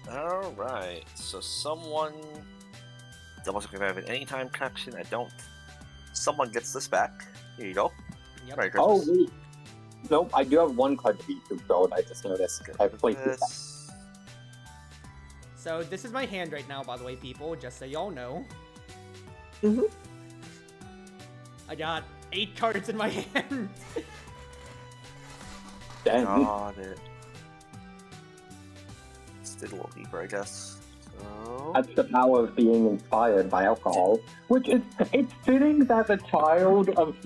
Alright, so someone... Double check if I have an anytime connection. I don't. Someone gets this back. Here you go. Yep. Merry Oh, Christmas. wait. Nope, I do have one card to beat through gold, I just noticed. I played this. This. So this is my hand right now, by the way, people, just so y'all know. Mm-hmm. I got 8 cards in my hand. Dang. Got it. Let's dig a little deeper, I guess. So... That's the power of being inspired by alcohol. Which is, it's fitting that the child of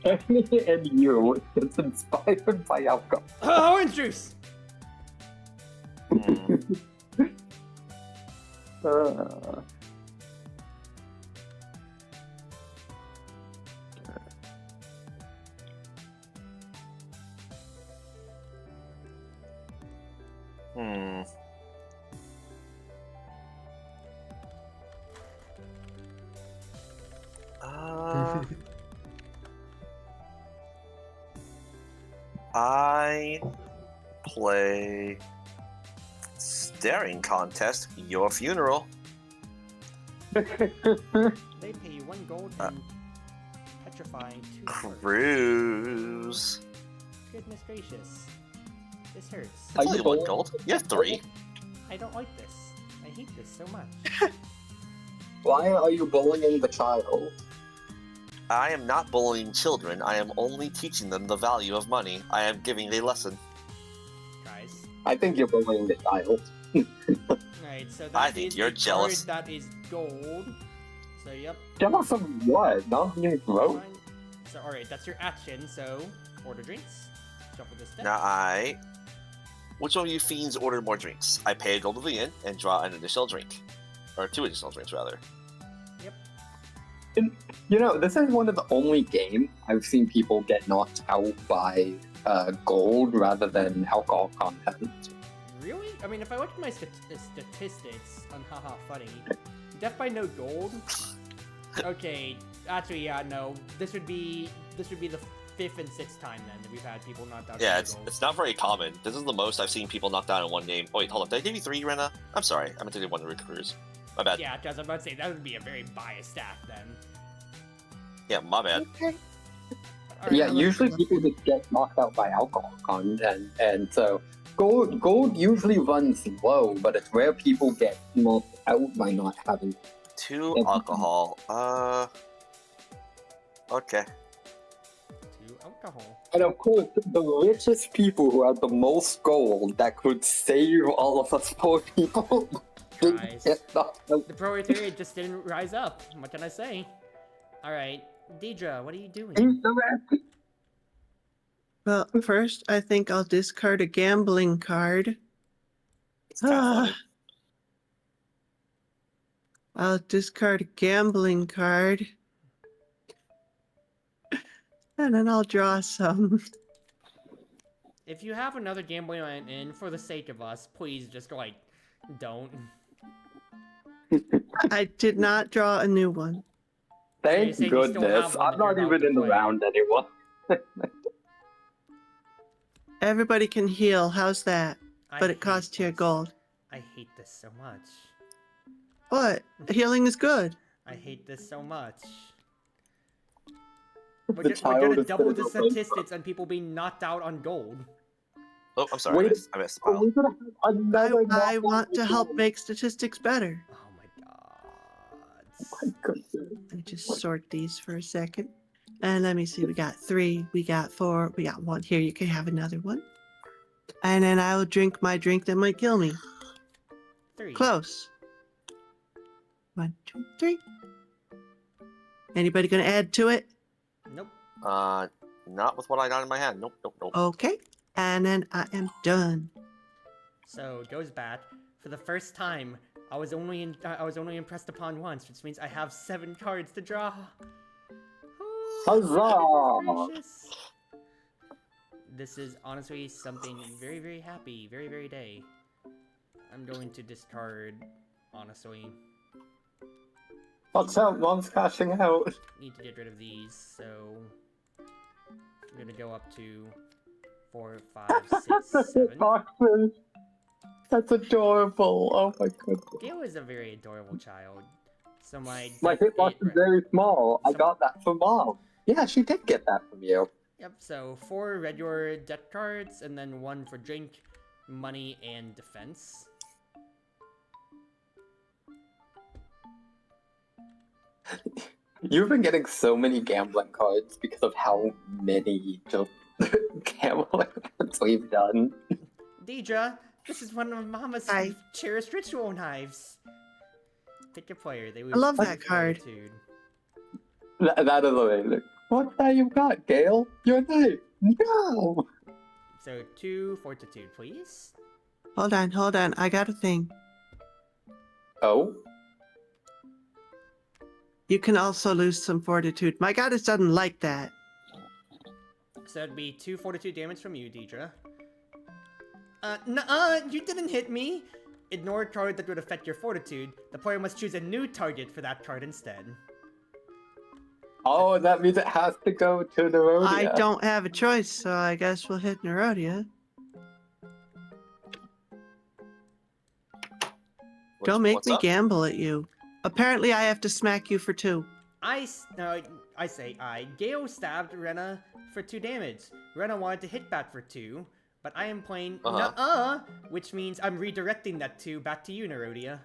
Jenny and you is inspired by alcohol. Orange juice! I play staring contest, your funeral. They pay you 1 gold and petrify 2 cards. Cruz. Goodness gracious. This hurts. It's only 1 gold. You have 3. I don't like this. I hate this so much. Why are you bullying the child? I am not bullying children. I am only teaching them the value of money. I am giving a lesson. Guys. I think you're bullying the child. Alright, so that I think you're jealous. That is gold. So, yep. Jealous of what? Not being broke? Fine. So, alright, that's your action. So, order drinks. Shuffle this deck. Now which one of you fiends ordered more drinks? I pay a gold to the inn and draw an additional drink. Or 2 additional drinks, rather. Yep. You know, this is one of the only games I've seen people get knocked out by gold rather than alcohol content. Really? I mean, if I look at my statistics on Haha Funny, death by no gold. Okay, actually, yeah, no. This would be the 5th and 6th time then that we've had people knocked out. Yeah, by gold. it's not very common. This is the most I've seen people knocked down in one game. Oh, wait, hold on. Did I give you 3, Rena? I'm sorry. I meant to do 1 to Cruz. My bad. Yeah, because I'm about to say that would be a very biased stat then. Yeah, my bad. Okay. Right, Yeah, usually people just get knocked out by alcohol content, and so gold usually runs low, but it's where people get knocked out by not having 2 alcohol. Okay. 2 alcohol. And of course, the richest people who have the most gold that could save all of us poor people didn't Guys. get knocked out. The proletariat just didn't rise up. What can I say? Alright, Deidre, what are you doing? Well, first, I think I'll discard a gambling card. It's kind of funny. I'll discard a gambling card. And then I'll draw some. If you have another gambling line in, for the sake of us, please just, like, don't. I did not draw a new one. Thank So you still goodness, have one I'm that you're not about even to in the play. round anymore. Everybody can heal. How's that? I But it hate costs you a this. gold. I hate this so much. What? Healing is good. I hate this so much. The We're child gonna is double the gonna- statistics on people being knocked out on gold. Oh, I'm sorry. Wait, I missed the Oh, pile. we're gonna have another I knockout want to help gold. make statistics better. Oh my god. My goodness. Let me just sort these for a second. And let me see. We got 3, we got 4, we got 1. Here, you can have another one. And then I will drink my drink that might kill me. 3. Close. 1, 2, 3. Anybody gonna add to it? Nope. Not with what I got in my hand. Nope, nope, nope. Okay. And then I am done. So it goes back. For the first time, I was only impressed upon once, which means I have 7 cards to draw. Oh, Huzzah! gracious. This is honestly something very, very happy, very, very day. I'm going to discard, honestly. Watch out, Mom's cashing out. Need to get rid of these, so I'm gonna go up to 4, 5, 6, 7. Boxes. That's adorable. Oh my goodness. Gale is a very adorable child. So my hitbox is very small. I So- got that from Mom. Yeah, she did get that from you. Yep, so 4 regular deck cards, and then 1 for drink, money, and defense. You've been getting so many gambling cards because of how many just gambling cards we've done. Deidre, this is one of Mama's Hi. cherished ritual knives. Pick a player. They I love lose that 2 card. fortitude. That is amazing. What's that you got, Gale? Your knife. No! So 2 fortitude, please. Hold on. I got a thing. Oh? You can also lose some fortitude. My goddess doesn't like that. So it'd be 2 fortitude damage from you, Deidre. You didn't hit me! Ignore a card that would affect your fortitude. The player must choose a new target for that card instead. Oh, that means it has to go to Nerodia. I don't have a choice, so I guess we'll hit Nerodia. Don't make What's me up? gamble at you. Apparently, I have to smack you for 2. I say I. Gale stabbed Rena for 2 damage. Rena wanted to hit that for 2, but I am playing nuh-uh, which means I'm redirecting that 2 back to you, Nerodia.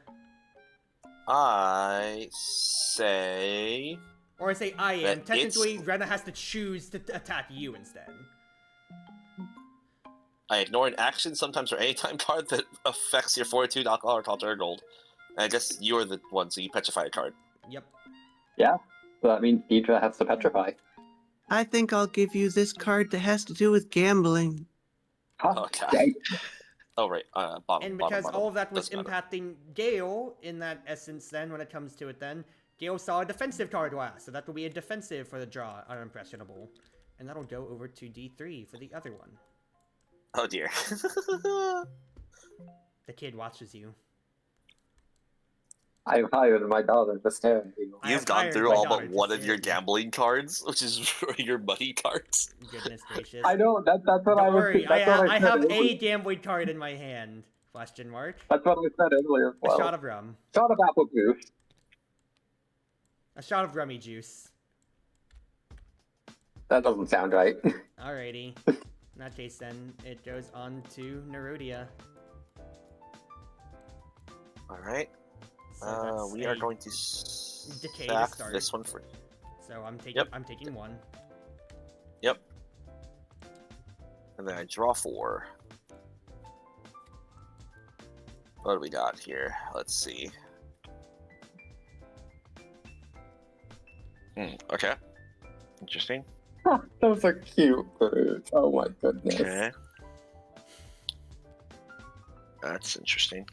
I say... Or I say I am. That Technically, Rena has to choose to attack you instead. I ignore an action sometimes or anytime card that affects your fortitude, alcohol, or culture, or gold. And I guess you're the one, so you petrify a card. Yep. Yeah, so that means Deidre has to petrify. I think I'll give you this card that has to do with gambling. Huh? Oh, God. Dang. Oh, right. Bottom, And because bottom. all of that was Doesn't matter. impacting Gale in that essence then, when it comes to it then, Gale saw a defensive card last, so that will be a defensive for the draw, unimpressionable. And that'll go over to D3 for the other one. Oh, dear. The kid watches you. I've hired my daughter to stare at you. I You've have gone hired through my all daughter but to one of stare your at you. gambling cards, which is your money cards. Goodness gracious. I know, that's what Don't I was worry, that's what I said have earlier. a gambling card in my hand. Question mark. That's what I said earlier as well. A shot of rum. Shot of apple juice. A shot of rummy juice. That doesn't sound right. Alrighty. In that case then, it goes on to Nerodia. Alright. So that's We a are going to decay to sack start. this one for... So I'm taking Yep. I'm taking 1. Yep. And then I draw 4. What do we got here? Let's see. Okay. Interesting. Those are cute birds. Oh my goodness. Okay. That's interesting.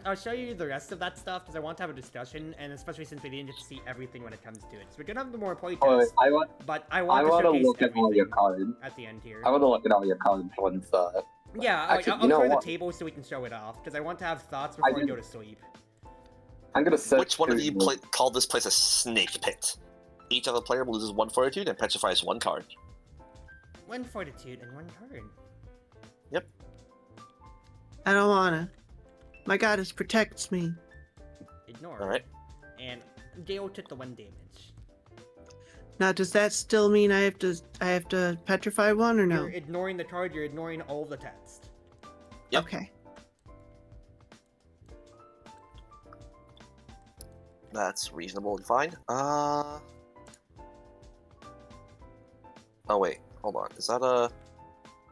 I'll show you the rest of that stuff because I want to have a discussion, and especially since we didn't get to see everything when it comes to it. So we're gonna have the more playtests, Oh, I want but I I want to want to showcase look at all your everything cards. at the end here. I want to look at all your cards once. Yeah, Actually, I'll you know clear the what? table so we can show it off because I want to have thoughts before I didn't- go to sleep. I'm gonna search. Which one of through you called this place a snake pit? Each other player loses 1 fortitude and petrifies 1 card. 1 fortitude and 1 card. I don't wanna. My goddess protects me. Ignore. Alright. And Gale took the 1 damage. Now, does that still mean I have to petrify 1 or no? You're ignoring the card. You're ignoring all of the text. Yep. Okay. That's reasonable and fine. Oh wait, hold on. Is that a...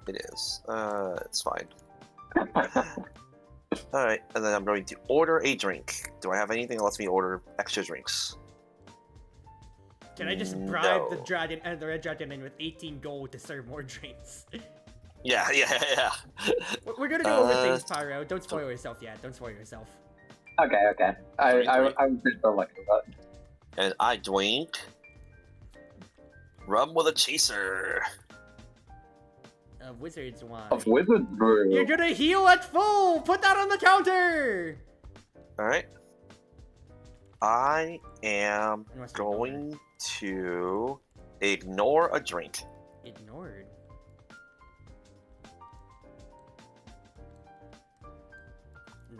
It is. It's fine. Alright, and then I'm going to order a drink. Do I have anything that lets me order extra drinks? Can I just bribe the No. dragon and the red dragon in with 18 gold to serve more drinks? Yeah. We're gonna go over things, Pyro. Don't spoil yourself yet. Don't spoil yourself. Okay. Three. I'm just looking at that. And I drink... Rum with a chaser. Wizard's wine. Of Wizard Brew. You're gonna heal at full! Put that on the counter! Alright. I am Unless you going to ignore a drink. Ignored.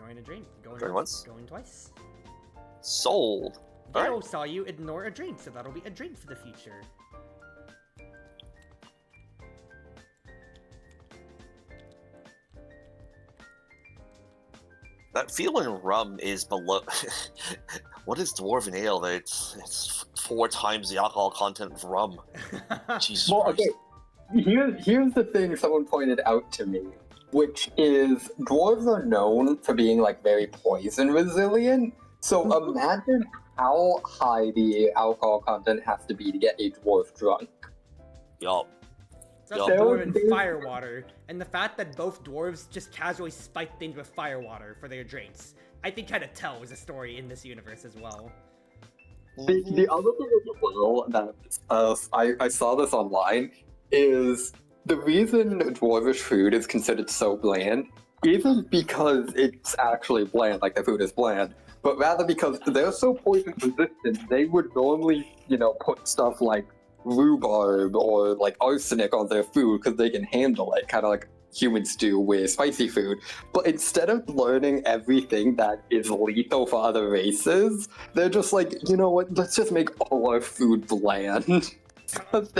Ignoring a drink. Going Going once. Going twice. Sold. All Gale right. saw you ignore a drink, so that'll be a drink for the future. That feeling rum is below. What is dwarven ale? That it's 4 times the alcohol content of rum. Jesus Well, Christ. okay. Here's the thing someone pointed out to me, which is dwarves are known for being like very poison resilient. So imagine how high the alcohol content has to be to get a dwarf drunk. Yup. So Yup. that's There dwarven was- firewater, and the fact that both dwarves just casually spike things with firewater for their drinks, I think kind of tells a story in this universe as well. The other thing as well that I saw this online is the reason dwarvish food is considered so bland isn't because it's actually bland, like the food is bland, but rather because they're so poison resistant, they would normally, put stuff like rhubarb or like arsenic on their food because they can handle it, kind of like humans do with spicy food. But instead of learning everything that is lethal for other races, they're just like, you know what, let's just make all our food bland. Because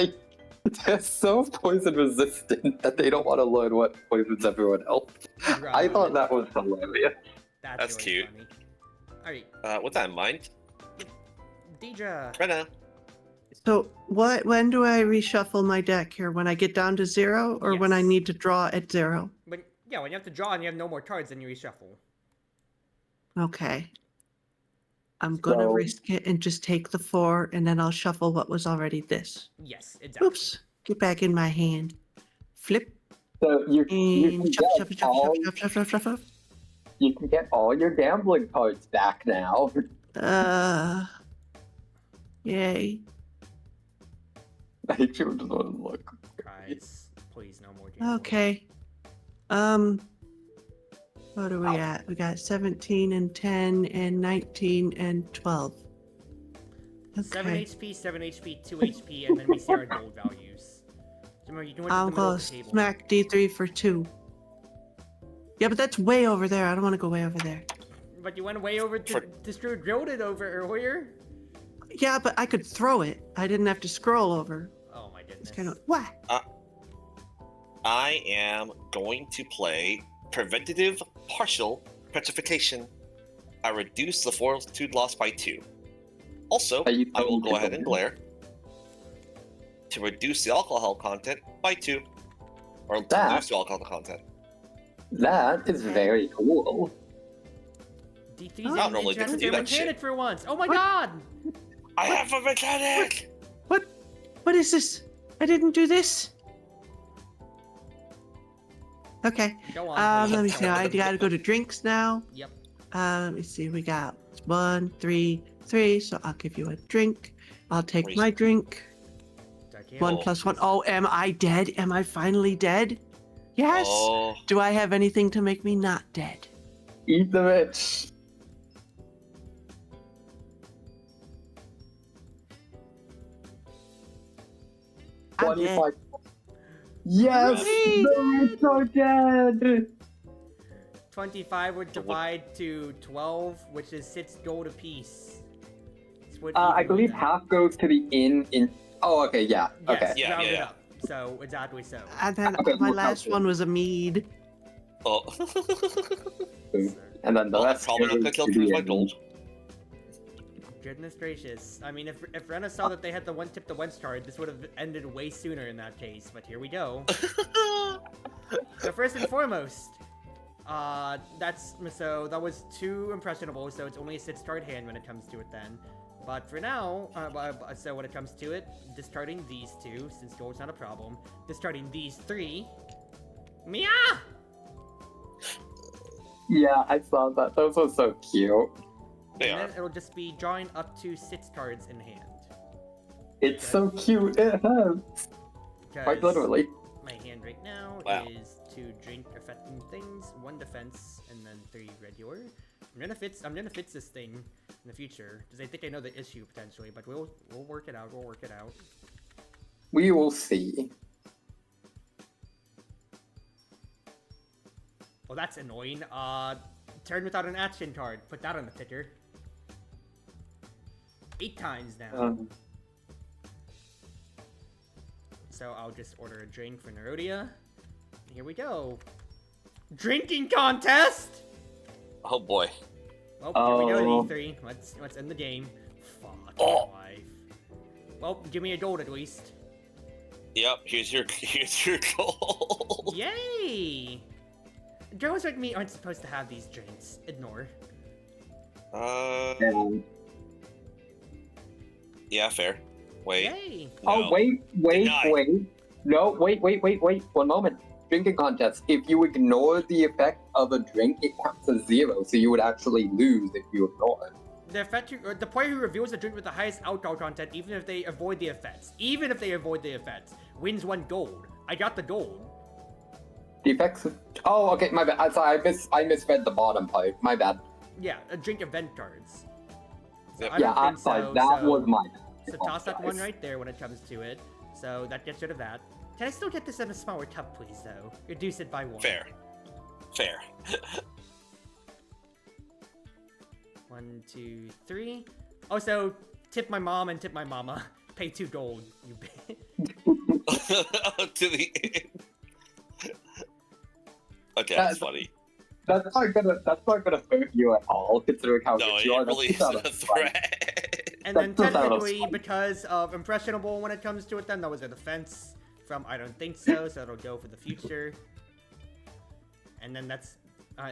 they're so poison resistant that they don't want to learn what poisons everyone else. I thought that was hilarious. That's really cute. Funny. Alright, With that in mind, Deidre. Brenna. So when do I reshuffle my deck here? When I get down to 0 or when I Yes. need to draw at 0? When you have to draw and you have no more cards, then you reshuffle. Okay. I'm gonna So- risk it and just take the 4 and then I'll shuffle what was already this. Yes, exactly. Oops. Get back in my hand. Flip So you and can shuffle, get shuffle, shuffle, all, shuffle, shuffle, shuffle, shuffle. you can get all your gambling cards back now. Yay. I just want to look. Guys, please, no more games. Okay. What are we at? We got 17 and 10 and 19 and 12. 7 Okay. HP, 7 HP, 2 HP, and then we see our gold values. Remember, you can went to I'll the middle go of the table. smack D3 for 2. Yeah, but that's way over there. I don't want to go way over there. But you went way over to drilled it over earlier. Yeah, but I could throw it. I didn't have to scroll over. Oh my goodness. It's kind of what? I am going to play Preventative Partial Petrification. I reduce the fortitude loss by 2. Also, Are you I will going to go ahead and go- glare to reduce the alcohol content by 2. Or to That- reduce the alcohol content. That is very cool. D3's I don't normally get to do that shit. mechanic for once. Oh my What? god! I have a mechanic! What is this? I didn't do this. Okay. Go on. please. Let me Go see. on. I gotta go to drinks now. Yep. Let me see. We got 1, 3, 3. So I'll give you a drink. I'll take my drink. 1 Oh. plus 1. Oh, am I dead? Am I finally dead? Yes. Oh, Do I have anything to make me not dead? Eat the bitch. I'm dead. 25. Yes! Hooray! No, it's so dead! 25 would divide to 12, which is 6 gold apiece. Split I evenly believe then. half goes to the inn in. Oh, okay, yeah. Yes, Okay. Yeah, round it yeah. up. So, exactly so. And then Okay, my we'll last count it. one was a mead. oh. And then the Well, rest probably not goes gonna kill to Cruz the by inn. gold. Goodness gracious. I mean, if Rena saw that they had the one tip the once card, this would have ended way sooner in that case, but here we go. So first and foremost, so that was 2 impressionable, so it's only a 6-card hand when it comes to it then. But for now, so when it comes to it, discarding these 2, since gold's not a problem, discarding these 3. Mia! Yeah, I saw that. Those were so cute. They And are. then it'll just be drawing up to 6 cards in hand. It's so cute. It hurts. Quite 'Cause literally. my hand right now Wow. is 2 drink affecting things, 1 defense, and then 3 regular. I'm gonna fix this thing in the future because I think I know the issue potentially, but we'll work it out. We'll work it out. We will see. Oh, that's annoying. Turn without an action card. Put that on the ticker. 8 times now. So I'll just order a drink for Nerodia. Here we go. Drinking contest! Oh boy. Well, here we go, E3. Let's end the game. Fuck my life. Well, give me a gold at least. Yep, here's your goal. Yay! Girls like me aren't supposed to have these drinks. Ignore. Yeah, fair. Wait. Yay! Oh, No. wait. Denied. No, wait. 1 moment. Drinking contest. If you ignore the effect of a drink, it counts as 0, so you would actually lose if you ignore it. The player who reveals the drink with the highest alcohol content, even if they avoid the effects, wins 1 gold. I got the gold. The effects. Oh, okay, my bad. I'm sorry, I misread the bottom part. My bad. Yeah, a drink event cards. So Yep. I don't think sorry. so, That so- was my bad. So toss that one right there when it comes to it. So that gets rid of that. Can I still get this in a smaller cup, please, though? Reduce it by 1. Fair. 1, 2, 3. Also, tip my mom and tip my mama. Pay 2 gold, you bitch. To the end. Okay, that's funny. That's not gonna hurt you at all, considering how No, rich it you are. really That's isn't a threat. And then That's not technically, funny. because of impressionable when it comes to it, then that was a defense from I don't think so, so it'll go for the future. And then that's, Oh,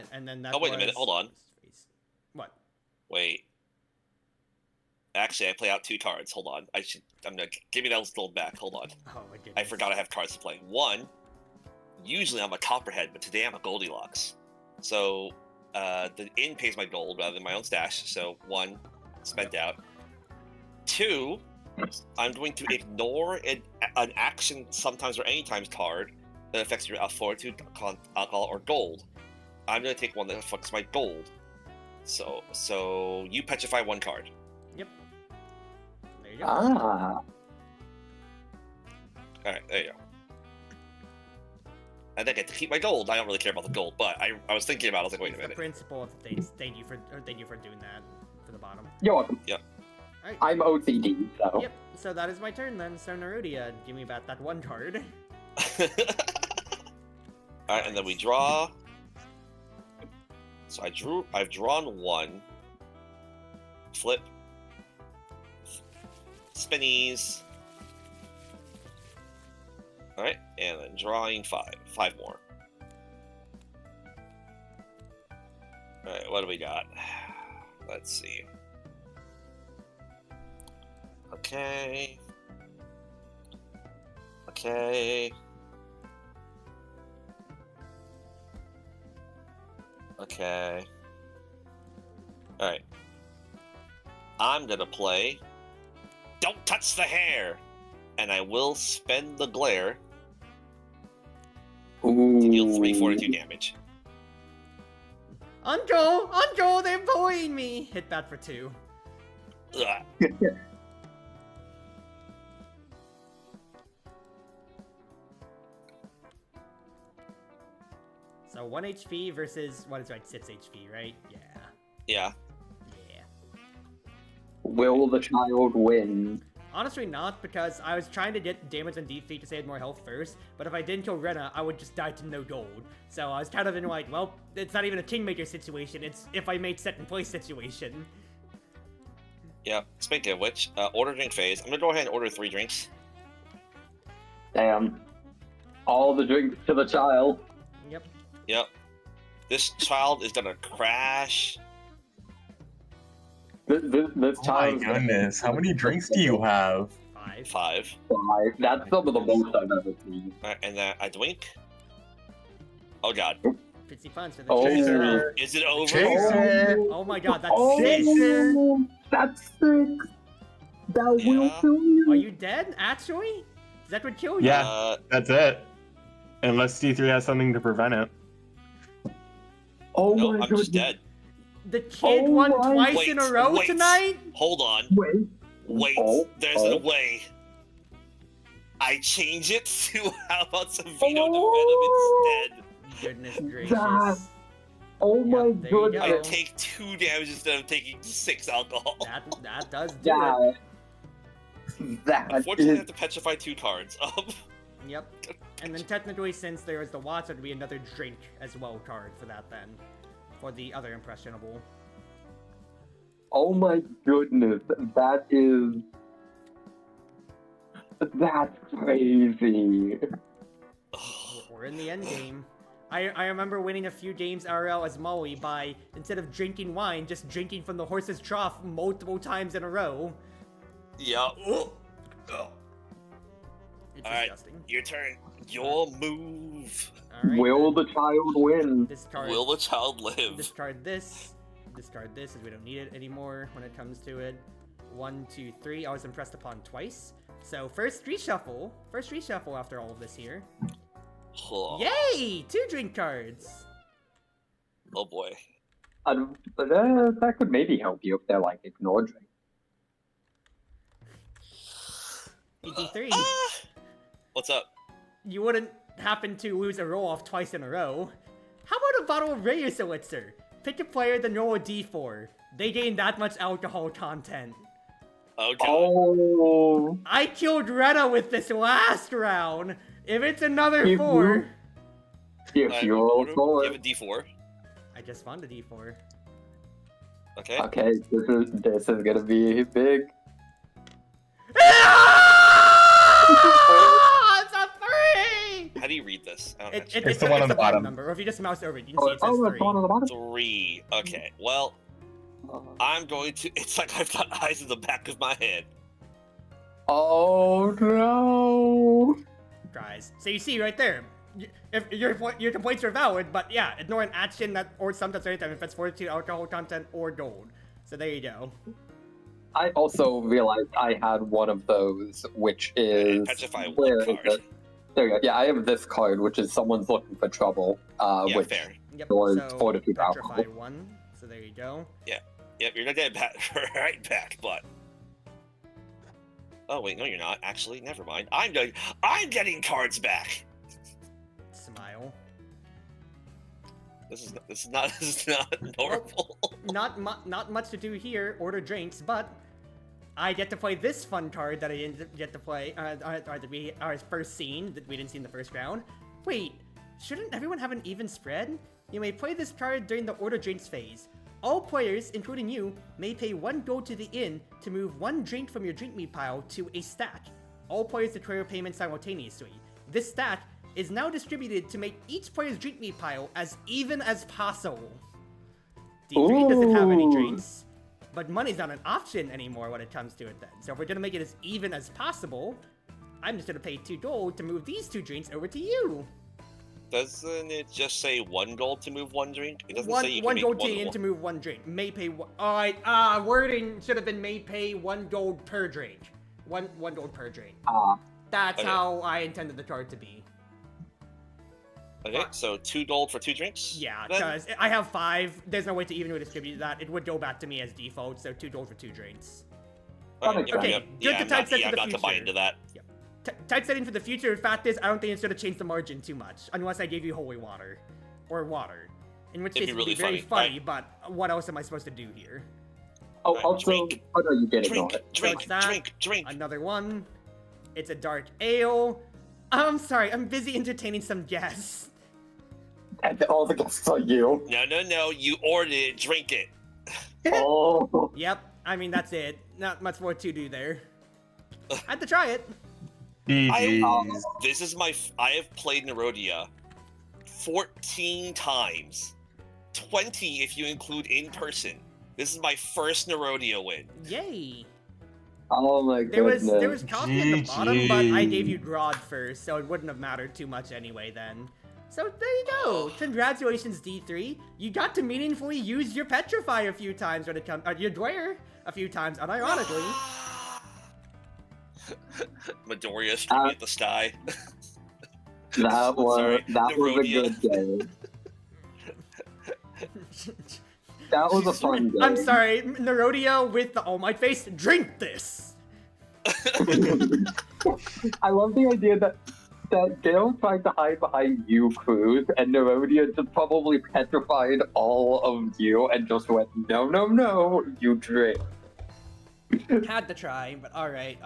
wait a minute, hold on. What? Wait. Actually, I play out 2 cards. Hold on. I'm gonna give me that gold back. Hold on. Oh my goodness. I forgot I have cards to play. 1. Usually I'm a copperhead, but today I'm a Goldilocks. So the inn pays my gold rather than my own stash. So 1 spent out. 2, I'm going to ignore an action sometimes or anytimes card that affects your fortitude, alcohol, or gold. I'm going to take one that affects my gold. So you petrify 1 card. Yep. There you go. Ah. Alright, there you go. And I get to keep my gold. I don't really care about the gold, but I was thinking about it. I was like, wait a It's the minute. principle of things. Thank you for doing that for the bottom. You're welcome. Alright. I'm OCD, so. Yep. So that is my turn then. So Nerudia, give me back that 1 card. Alright, and then we draw. So I've drawn 1. Flip. Spinnies. Alright, and then drawing 5. 5 more. Alright, what do we got? Let's see. Okay. Okay. Okay. Alright. I'm gonna play Don't Touch the Hair! And I will spend the glare Ooh. to deal 3 fortitude damage. Uncle, they're bullying me. Hit that for 2. Ugh. So 1 HP versus what is right, 6 HP, right? Yeah. Yeah. Yeah. Will the child win? Honestly not, because I was trying to get damage and defeat to save more health first, but if I didn't kill Rena, I would just die to no gold. So I was kind of in like, well, it's not even a Kingmaker situation, it's if I made second place situation. Yeah. Speaking of which, order drink phase. I'm gonna go ahead and order 3 drinks. Damn. All the drinks to the child. Yep. Yep. This child is gonna crash. This Oh my child. goodness, how many drinks do you have? 5. 5. That's some of the most I've ever seen. Alright, and then I drink. Oh god. 50 funds for the Oh. chaser. Is it over? Chaser. Oh my god, that's Oh, 6! that's 6. That will Yeah. kill you. Are you dead, actually? That would kill you. Yeah. That's it. Unless D3 has something to prevent it. Oh No, my I'm goodness. just dead. The kid Oh won my- twice in a Wait, row wait. tonight? Hold on. Wait. Wait. Oh, There's oh. a way. I change it to how about some Vito Oh. Venom instead. Goodness gracious. That- Oh my Yep, there you goodness. I go. take 2 damage instead of taking 6 alcohol. That does do it. That Unfortunately, I is have to petrify 2 cards. Yep. And then technically, since there is the watch, there'd be another drink as well card for that then. For the other impressionable. oh my goodness. That's crazy. We're in the end game. I remember winning a few games RL as Molly by, instead of drinking wine, just drinking from the horse's trough multiple times in a row. Yeah. It's Alright, disgusting. your turn. Your move. Alright, Will then the child win? discard, Will the child live? discard this as we don't need it anymore when it comes to it. 1, 2, 3. I was impressed upon twice. So first reshuffle after all of this here. Oh, Yay! 2 drink cards. oh boy. That could maybe help you if they're like ignored drink. ED3. What's up? You wouldn't happen to lose a roll off twice in a row. How about a bottle of Reyes Elixir? Pick a player, then roll a d4. They gain that much alcohol content. Oh god. Oh, I killed Retta with this last round. If it's another You 4, if you roll You forward. have a d4. I just found a d4. Okay. Okay, this is gonna be big. It's a 3! How do you read this? I don't It's actually- the one on the bottom. Number, or if you just mouse over it, you can see it says Oh, 3. it's one on the bottom. 3. Okay. Well, I'm going to. It's like I've got eyes in the back of my head. Oh no! Guys, so you see right there, if your complaints are valid, but yeah, ignore an action that or sometimes anytime if it's fortitude, alcohol content, or gold. So there you go. I also realized I had one of those, which is Petrify 1 where is card. it? There you go. Yeah, I have this card, which is someone's looking for trouble. Yeah, Which fair. Yep. Or So fortitude petrify alcohol. 1. So there you go. Yep, you're gonna get right back, but. Oh wait, no, you're not. Actually, never mind. I'm getting cards back. Smile. This is not normal. Not much to do here. Order drinks, but I get to play this fun card that I didn't get to play. Our first scene that we didn't see in the first round. Wait, shouldn't everyone have an even spread? You may play this card during the order drinks phase. All players, including you, may pay 1 gold to the inn to move 1 drink from your drink meat pile to a stack. All players declare payment simultaneously. This stack is now distributed to make each player's drink meat pile as even as possible. D3 doesn't have any Ooh. drinks, but money's not an option anymore when it comes to it then. So if we're gonna make it as even as possible, I'm just gonna pay 2 gold to move these 2 drinks over to you. Doesn't it just say 1 gold to move 1 drink? It doesn't One say you can one make gold one to the inn one. to move 1 drink. May pay one. Alright, wording should have been may pay 1 gold per drink. One gold per drink. That's Okay. how I intended the card to be. Okay, so 2 gold for 2 drinks? Yeah, Then- because I have 5. There's no way to evenly distribute that. It would go back to me as default, so 2 gold for 2 drinks. Okay, Okay, yep, good yeah, to I'm type not, set yeah, to I'm the not to buy future. into that. Type setting for the future. The fact is, I don't think it's going to change the margin too much, unless I gave you holy water. Or water. In which It'd case be it would be really very funny, funny, but what else am I supposed to do here? Oh, Alright, also, drink. oh no, you did Drink, ignore it. drink, it's that. drink. Another one. It's a dark ale. I'm sorry, I'm busy entertaining some guests. And all the guests are you. No, you ordered it, drink it. Oh, Yep, I mean, that's it. Not much more to do there. I had to try it. GG's. This is I have played Nerodia 14 times. 20 if you include in person. This is my first Nerodia win. Yay. oh my There was goodness. coffee at the bottom, but I gave GG. you Grod first, so it wouldn't have mattered too much anyway then. So there you go. Congratulations, D3. You got to meaningfully use your Petrify a few times when it comes, your Dwyer a few times, unironically. Midoriya screaming at the sky. That was Sorry, a Nerodia. good game. That was a fun game. I'm sorry, Nerodia with the All Might face. Drink this. I love the idea that that Gale tried to hide behind you, Cruz, and Nerodia just probably petrified all of you and just went, no, no, no, you drink. Had to try, but alright.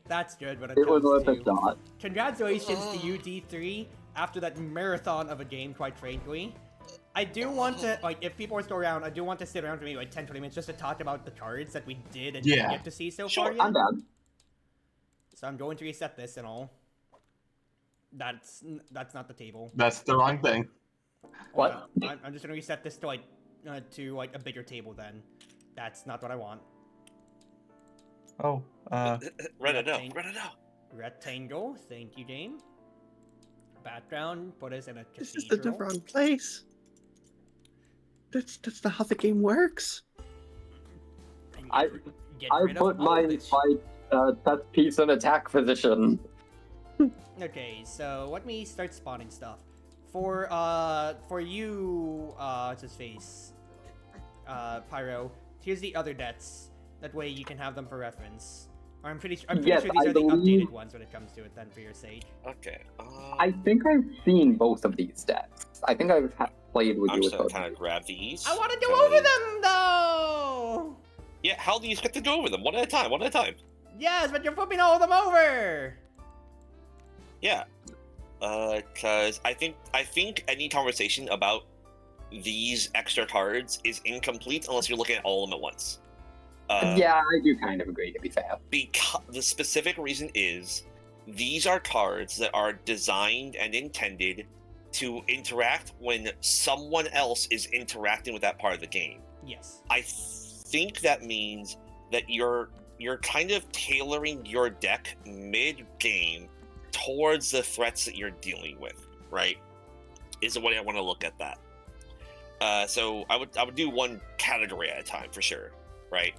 That's good when it It was comes worth a to... shot. Congratulations to you, D3, after that marathon of a game, quite frankly. I do want to, like, if people are still around, I do want to sit around for maybe like 10-20 minutes just to talk about the cards that we did and didn't get to see so far yet. I'm down. So I'm going to reset this and all. That's not the table. That's the wrong thing. What? I'm just gonna reset this to like a bigger table then. That's not what I want. Oh, Rectangle, thank you, Dane. Background, put us in a This cathedral. is the wrong place. That's not how the game works. I Get rid of put all my this. test piece in attack position. Okay, so let me start spawning stuff. For you, what's his face? Pyro, here's the other debts. That way you can have them for reference. Or I'm pretty sure Yes, these I are the believe- updated ones when it comes to it then for your sake. Okay. I think I've seen both of these decks. I think I've played with I'm you just with gonna both. kind of grab these. I want to go over them though! Yeah, how do you expect to go over them? One at a time, one at a time. Yes, but you're flipping all of them over! Yeah. Cause I think any conversation about these extra cards is incomplete unless you're looking at all of them at once. Yeah, I do kind of agree, to be fair. Because the specific reason is these are cards that are designed and intended to interact when someone else is interacting with that part of the game. Yes. I think that means that you're kind of tailoring your deck mid-game towards the threats that you're dealing with, right? Is the way I want to look at that. So I would do one category at a time for sure, right?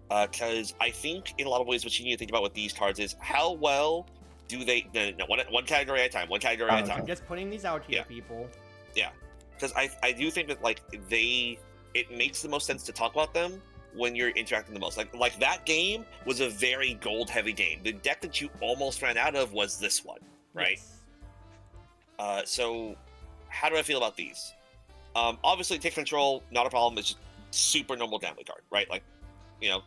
Because I think in a lot of ways what you need to think about with these cards is how well do they... No, one category at a time, one category at a time. I'm just putting these out here, people. Yeah, because I do think that like it makes the most sense to talk about them when you're interacting the most. Like that game was a very gold heavy game. The deck that you almost ran out of was this one, right? Yes. So how do I feel about these? Obviously, take control, not a problem. It's just super normal gambling card, right? Like, you know,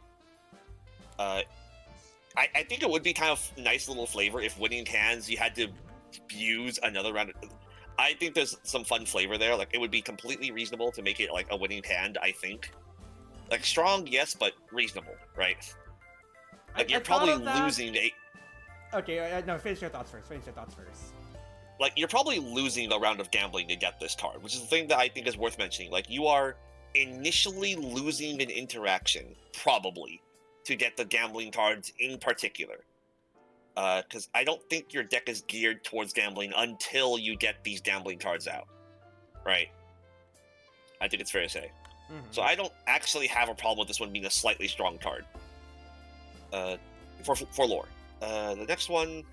I think it would be kind of nice little flavor if winning hands you had to use another round. I think there's some fun flavor there. Like it would be completely reasonable to make it like a winning hand. I think, like strong, yes, but reasonable, right? Like you're probably losing a. Okay, no, finish your thoughts first. Like you're probably losing a round of gambling to get this card, which is the thing that I think is worth mentioning. Like you are initially losing an interaction, probably, to get the gambling cards in particular. Because I don't think your deck is geared towards gambling until you get these gambling cards out, right? I think it's fair to say. Mm-hmm. So I don't actually have a problem with this one being a slightly strong card. For lore. The next one,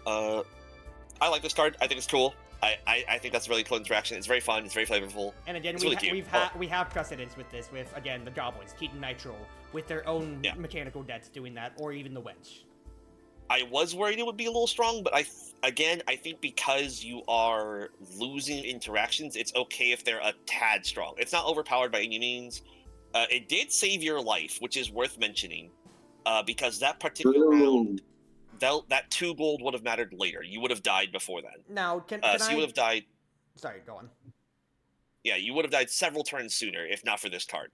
I like this card. I think it's cool. I think that's a really cool interaction. It's very fun. It's very flavorful. And again, it's really cute. we have precedence with this, with again the goblins, Keaton Nitro, with their own mechanical debts doing that, or even the Wedge. I was worried it would be a little strong, but I think because you are losing interactions, it's okay if they're a tad strong. It's not overpowered by any means. It did save your life, which is worth mentioning, because that particular round, that 2 gold would have mattered later. You would have died before then. Now, can so you would have died. Sorry, go on. Yeah, you would have died several turns sooner if not for this card.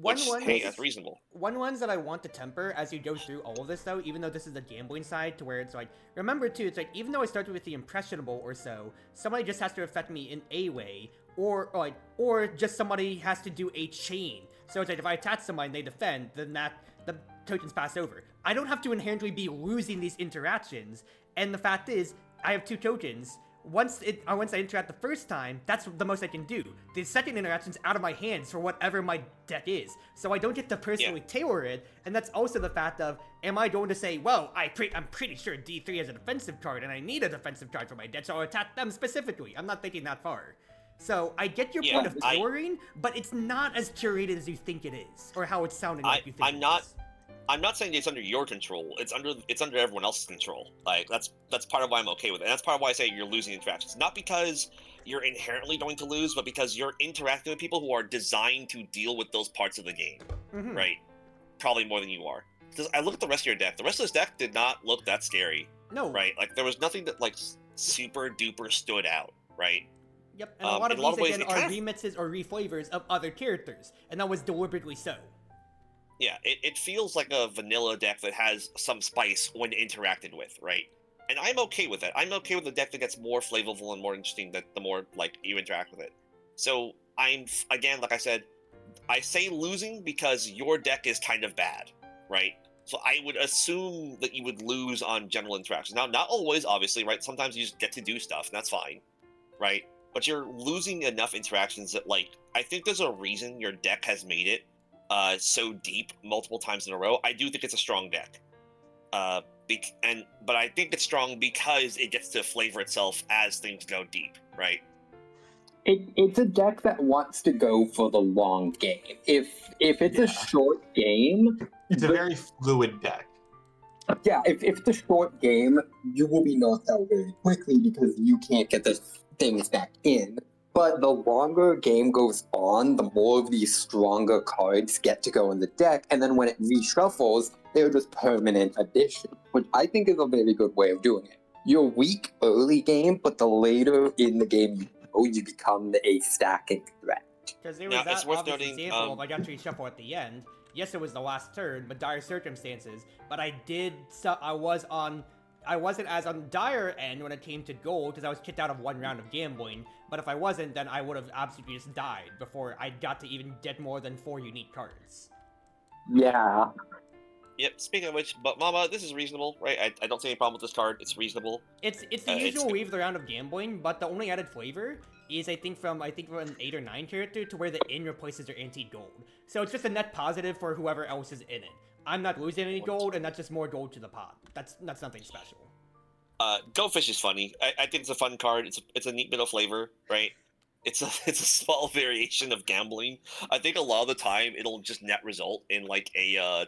That's reasonable. One ones that I want to temper as you go through all of this, though, even though this is the gambling side, to where it's like, remember too, it's like, even though I started with the impressionable or so, somebody just has to affect me in a way, or just somebody has to do a chain. So it's like, if I attach somebody and they defend, then the tokens pass over. I don't have to inherently be losing these interactions, and the fact is, I have 2 tokens. Once I interact the first time, that's the most I can do. The second interaction's out of my hands for whatever my deck is. So I don't get to personally tailor it, and that's also the fact of, am I going to say, well, I'm pretty sure D3 has a defensive card, and I need a defensive card for my deck, so I'll attack them specifically. I'm not thinking that far. So I get your point of tailoring, but it's not as curated as you think it is, or how it's sounding like you think I'm not saying it's under your control. It's under everyone else's control. Like that's part of why I'm okay with it. And that's part of why I say you're losing interactions. Not because you're inherently going to lose, but because you're interacting with people who are designed to deal with those parts of the game, right? Probably more than you are. Because I look at the rest of your deck. The rest of this deck did not look that scary. No. Right? Like there was nothing that like super duper stood out. Right? Yep, and a lot of in a lot these, of ways, again, are remixes or reflavors of other characters, and that was deliberately so. Yeah, it feels like a vanilla deck that has some spice when interacted with, right? And I'm okay with that. I'm okay with a deck that gets more flavorful and more interesting the more, like, you interact with it. So, again, like I said, I say losing because your deck is kind of bad, right? So I would assume that you would lose on general interactions. Now, not always, obviously, right? Sometimes you just get to do stuff, and that's fine, right? But you're losing enough interactions that, like, I think there's a reason your deck has made it so deep multiple times in a row. I do think it's a strong deck, but I think it's strong because it gets to flavor itself as things go deep, right? It's a deck that wants to go for the long game. If it's a short game, It's a very fluid deck. Yeah, if it's a short game, you will be knocked out very quickly because you can't get the things back in. But the longer game goes on, the more of these stronger cards get to go in the deck, and then when it reshuffles, they're just permanent additions, which I think is a very good way of doing it. You're weak early game, but the later in the game you go, you become a stacking threat. Because there Now, was that it's worth obvious noting, example of I got to reshuffle at the end. Yes, it was the last turn, but dire circumstances. But I wasn't as on dire end when it came to gold because I was kicked out of one round of gambling. But if I wasn't, then I would have absolutely just died before I got to even get more than 4 unique cards. Yeah. Yep, speaking of which, but Mama, this is reasonable, right? I don't see any problem with this card. It's reasonable. It's the usual wave of the round of gambling, but the only added flavor is I think from an 8 or 9 character to where the in replaces their anti-gold. So it's just a net positive for whoever else is in it. I'm not losing any gold, and that's just more gold to the pot. That's nothing special. Goldfish is funny. I think it's a fun card. It's a neat bit of flavor, right? It's a small variation of gambling. I think a lot of the time it'll just net result in like a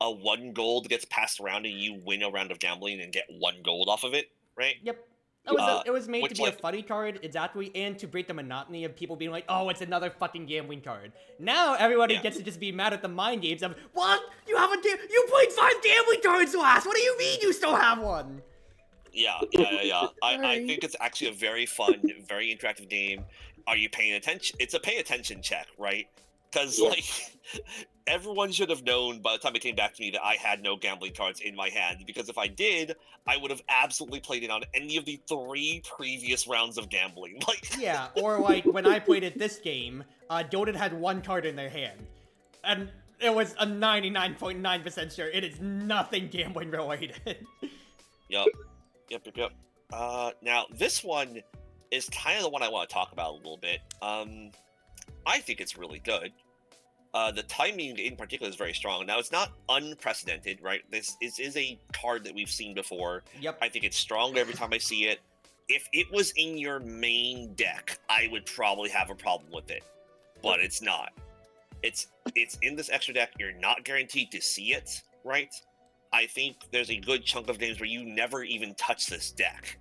1 gold gets passed around and you win a round of gambling and get 1 gold off of it, right? Yep. It was made to be a funny card, exactly, and to break the monotony of people being like, oh, it's another fucking gambling card. Now everybody gets to just be mad at the mind games of, what? You played 5 gambling cards last! What do you mean you still have one? Yeah. I think it's actually a very fun, very interactive game. Are you paying attention? It's a pay attention check, right? Because, like, everyone should have known by the time it came back to me that I had no gambling cards in my hand. Because if I did, I would have absolutely played it on any of the 3 previous rounds of gambling. Like, yeah, or like when I played at this game, Doden had 1 card in their hand. And it was a 99.9% sure it is nothing gambling related. Yep. Now, this one is kind of the one I want to talk about a little bit. I think it's really good. The timing in particular is very strong. Now, it's not unprecedented, right? This is a card that we've seen before. Yep. I think it's stronger every time I see it. If it was in your main deck, I would probably have a problem with it. But it's not. It's in this extra deck. You're not guaranteed to see it, right? I think there's a good chunk of games where you never even touch this deck.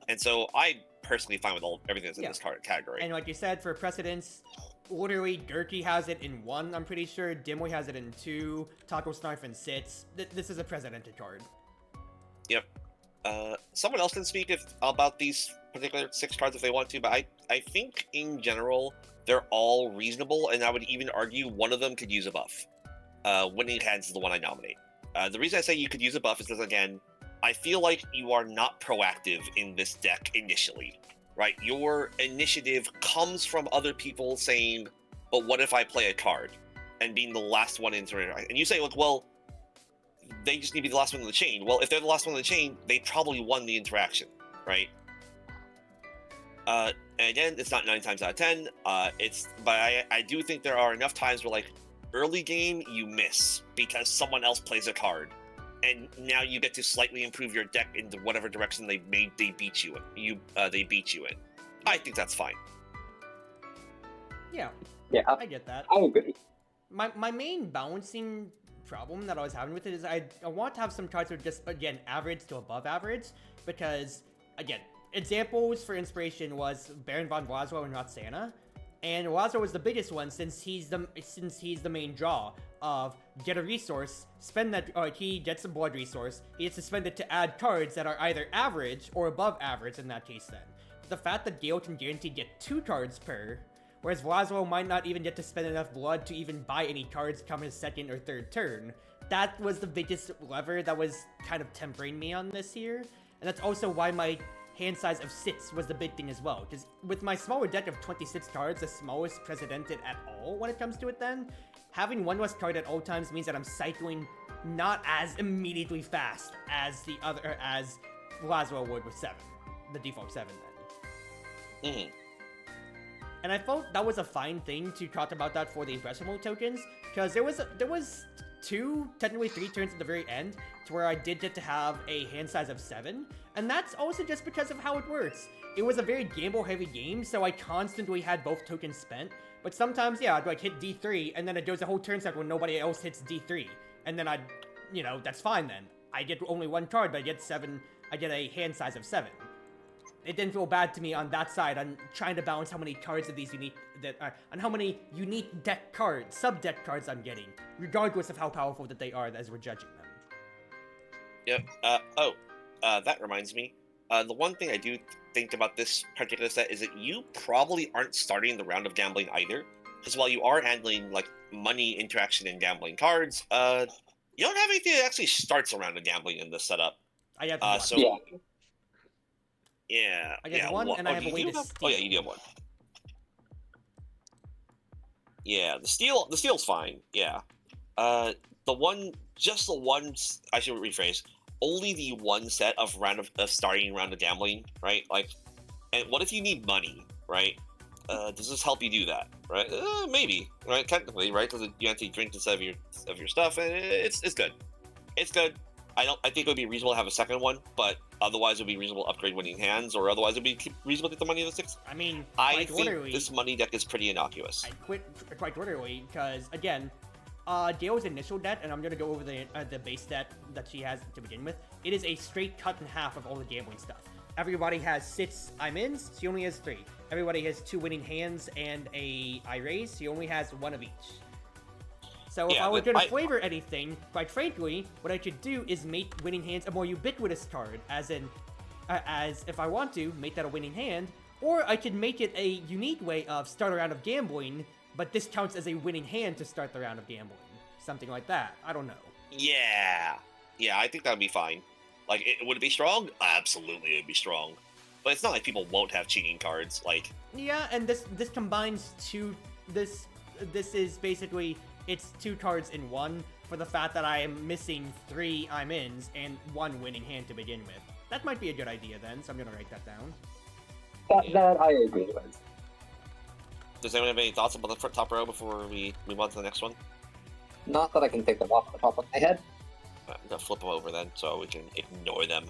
And so I personally find with everything that's in this card category. And like you said, for precedence, literally, Gurky has it in 1, I'm pretty sure. Dimway has it in 2. Taco Snarf in 6. This is a precedented card. Yep. Someone else can speak about these particular 6 cards if they want to, but I think in general, they're all reasonable, and I would even argue one of them could use a buff. Winning Hands is the one I nominate. The reason I say you could use a buff is because, again, I feel like you are not proactive in this deck initially, right? Your initiative comes from other people saying, but what if I play a card? And being the last one into it. And you say, look, well, they just need to be the last one in the chain. Well, if they're the last one in the chain, they probably won the interaction, right? And again, it's not 9 times out of 10. But I do think there are enough times where, like, early game, you miss because someone else plays a card. And now you get to slightly improve your deck into whatever direction they beat you in. They beat you in. I think that's fine. Yeah, Yeah, I get that. I agree. My main balancing problem that I was having with it is I want to have some cards that are just, again, average to above average, because, again, examples for inspiration was Baron von Wazwo and Roxana, and Wazwo was the biggest one since he's the main draw of get a resource, spend that, or he gets a blood resource, he gets to spend it to add cards that are either average or above average in that case then. The fact that Gale can guarantee get 2 cards per, whereas Wazwo might not even get to spend enough blood to even buy any cards come his second or third turn, that was the biggest lever that was kind of tempering me on this here, and that's also why my hand size of 6 was the big thing as well, because with my smaller deck of 26 cards, the smallest precedented at all when it comes to it then, having one less card at all times means that I'm cycling not as immediately fast as the other, as Wazwo would with 7, the default 7 then. Mhm. And I felt that was a fine thing to talk about that for the impressionable tokens, because there was 2, technically 3 turns at the very end, to where I did get to have a hand size of 7, and that's also just because of how it works. It was a very gamble-heavy game, so I constantly had both tokens spent, but sometimes, yeah, I'd like hit D3, and then it goes a whole turn cycle when nobody else hits D3, and then I'd, you know, that's fine then. I get only 1 card, but I get a hand size of 7. It didn't feel bad to me on that side, on trying to balance how many cards of these unique, on how many unique deck cards, sub-deck cards I'm getting, regardless of how powerful that they are as we're judging them. Yep. That reminds me. The one thing I do think about this particular set is that you probably aren't starting the round of gambling either, because while you are handling like money interaction and gambling cards, you don't have anything that actually starts a round of gambling in this setup. I have one. So Yeah. yeah, I get yeah, one, and I have a you way do to have- steal. Oh yeah, you do have one. Yeah, the steal's fine. Yeah, the one, I should rephrase. Only the one set of starting round of gambling, right? Like, and what if you need money, right? Does this help you do that, right? Maybe, right? Technically, right? Because you have to drink instead of your stuff, and it's good. It's good. I think it would be reasonable to have a second one, but otherwise it would be reasonable to upgrade winning hands, or otherwise it would be reasonable to get the money in the 6. I mean, I quite think literally, this money deck is pretty innocuous. I quit quite literally because, again, Gale's initial deck, and I'm going to go over the base deck that she has to begin with, it is a straight cut in half of all the gambling stuff. Everybody has 6 I'm-ins, she only has 3. Everybody has 2 winning hands and a I-raise, she only has 1 of each. So if Yeah, I were but going to flavor anything, quite frankly, what I should do is make winning hands a more ubiquitous card, as if I want to, make that a winning hand, or I could make it a unique way of start a round of gambling, but this counts as a winning hand to start the round of gambling. Something like that. I don't know. Yeah, I think that would be fine. Like, would it be strong? Absolutely, it would be strong. But it's not like people won't have cheating cards. Like, Yeah, and this combines 2. This is basically, it's 2 cards in one, for the fact that I am missing 3 I'm-ins and 1 winning hand to begin with. That might be a good idea then, so I'm gonna write that down. That I agree with. does anyone have any thoughts about the top row before we move on to the next one? Not that I can think them off the top of my head. I'm gonna flip them over then, so we can ignore them.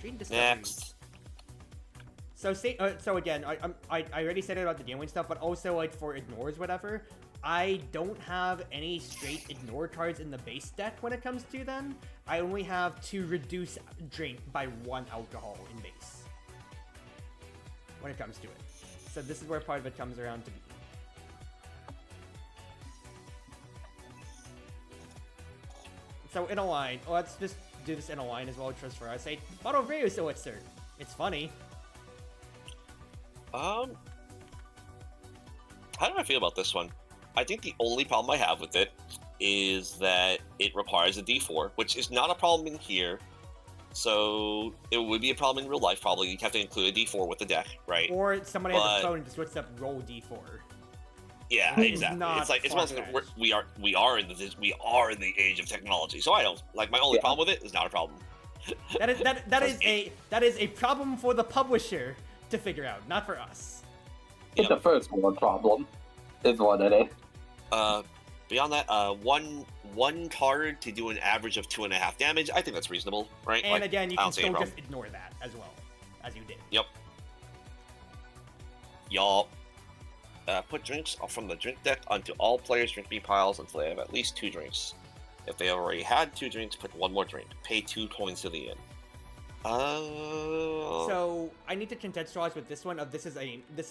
Dream Discovery. Next. So again, I already said it about the gambling stuff, but also like for ignores, whatever. I don't have any straight ignore cards in the base deck when it comes to them. I only have to reduce drink by 1 alcohol in base when it comes to it. So this is where part of it comes around to be. So in a line, let's just do this in a line as well, just for our sake. Bottle of Reyes Elixir. It's funny. How do I feel about this one? I think the only problem I have with it is that it requires a D4, which is not a problem in here. So it would be a problem in real life, probably. You'd have to include a D4 with the deck, right? Or somebody has a phone and just looks up roll D4. Yeah, Which is exactly. not It's like it's one of those- far-fetched. we are in the age of technology. So I don't like my only Yeah. problem with it is not a problem. That is a problem for the publisher to figure out, not for us. It's a first world problem, is what it is. Beyond that, one card to do an average of 2.5 damage. I think that's reasonable, right? And Like, again, you I can don't see any still problem. just ignore that as well, as you did. Yep. Y'all. put drinks from the drink deck onto all players' drink me piles until they have at least 2 drinks. If they already had 2 drinks, put 1 more drink. Pay 2 coins to the inn. So I need to contextualize with this one. This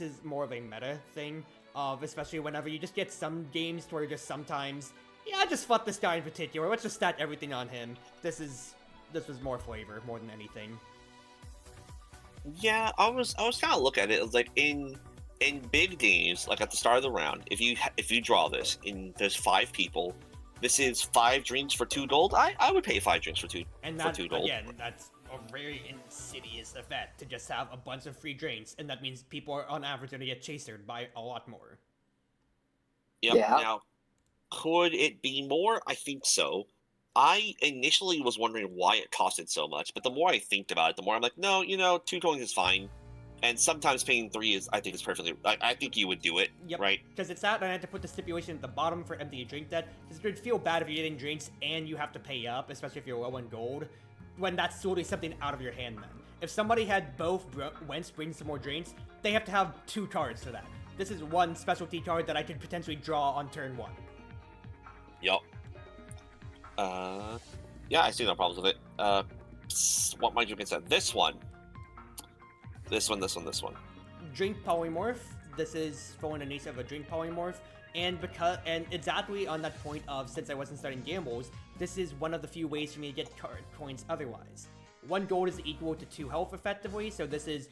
is more of a meta thing. Especially whenever you just get some games where just sometimes, yeah, just fuck this guy in particular. Let's just stack everything on him. This was more flavor more than anything. Yeah, I was kind of looking at it. It was like in big games, like at the start of the round, if you draw this and there's 5 people, this is 5 drinks for 2 gold. I would pay 5 drinks for 2 gold. Again, that's a very insidious effect to just have a bunch of free drinks, and that means people are on average going to get chasered by a lot more. Yep. Yeah. Now, could it be more? I think so. I initially was wondering why it costed so much, but the more I think about it, the more I'm like, no, 2 coins is fine. And sometimes paying 3 I think is perfectly. I think you would do it, Yep. right? Because it's that, and I had to put the stipulation at the bottom for empty your drink deck, because it would feel bad if you're getting drinks and you have to pay up, especially if you're low on gold, when that's solely something out of your hand then. If somebody had both Wentz bring some more drinks, they have to have 2 cards for that. This is 1 specialty card that I could potentially draw on turn 1. Yup. Yeah, I see no problems with it. What might you consider? This one. This one. Drink polymorph. This is following the nature of a drink polymorph, and exactly on that point of, since I wasn't starting gambles, this is one of the few ways for me to get card points otherwise. 1 gold is equal to 2 health effectively, so this is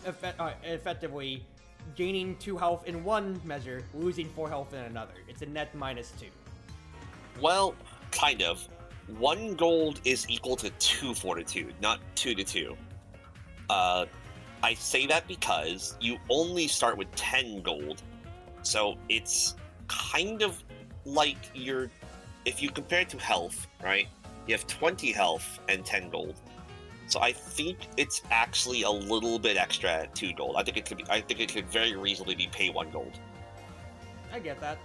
effectively gaining 2 health in one measure, losing 4 health in another. It's a net -2. Well, kind of. 1 gold is equal to 2 fortitude, not 2 to 2. I say that because you only start with 10 gold, so it's kind of like if you compare it to health, right? You have 20 health and 10 gold. So I think it's actually a little bit extra at 2 gold. I think it could very reasonably be pay 1 gold. I get that.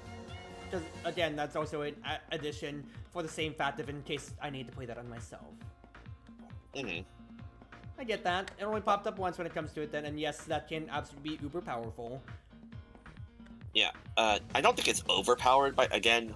Because, again, that's also an addition for the same fact of in case I need to play that on myself. Mm-hmm. I get that. It only popped up once when it comes to it then, and yes, that can absolutely be uber powerful. Yeah, I don't think it's overpowered, but again,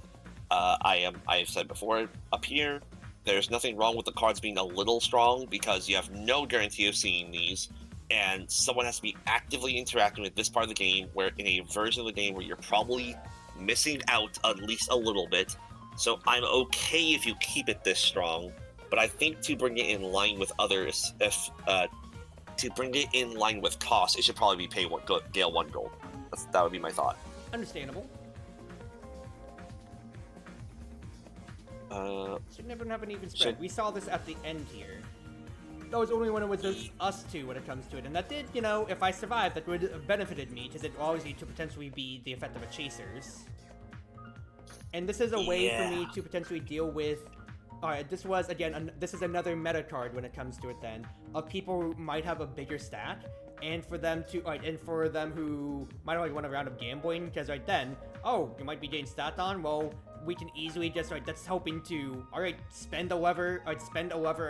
I've said before, up here, there's nothing wrong with the cards being a little strong because you have no guarantee of seeing these, and someone has to be actively interacting with this part of the game, where in a version of the game where you're probably missing out at least a little bit. So I'm okay if you keep it this strong, but I think to bring it in line with others, to bring it in line with cost, it should probably be pay Gale 1 gold. That would be my thought. Understandable. Should never have an even spread. We saw this at the end here. That was only when it was just us 2 when it comes to it, and that did, if I survived, that would have benefited me, because it always need to potentially be the effect of a chasers. And this is a way for me to potentially deal with. Alright, this was, again, this is another meta card when it comes to it then, of people who might have a bigger stack, and for them who might want a round of gambling, because right then, you might be getting stat on, well, we can easily just, that's helping to, spend a lever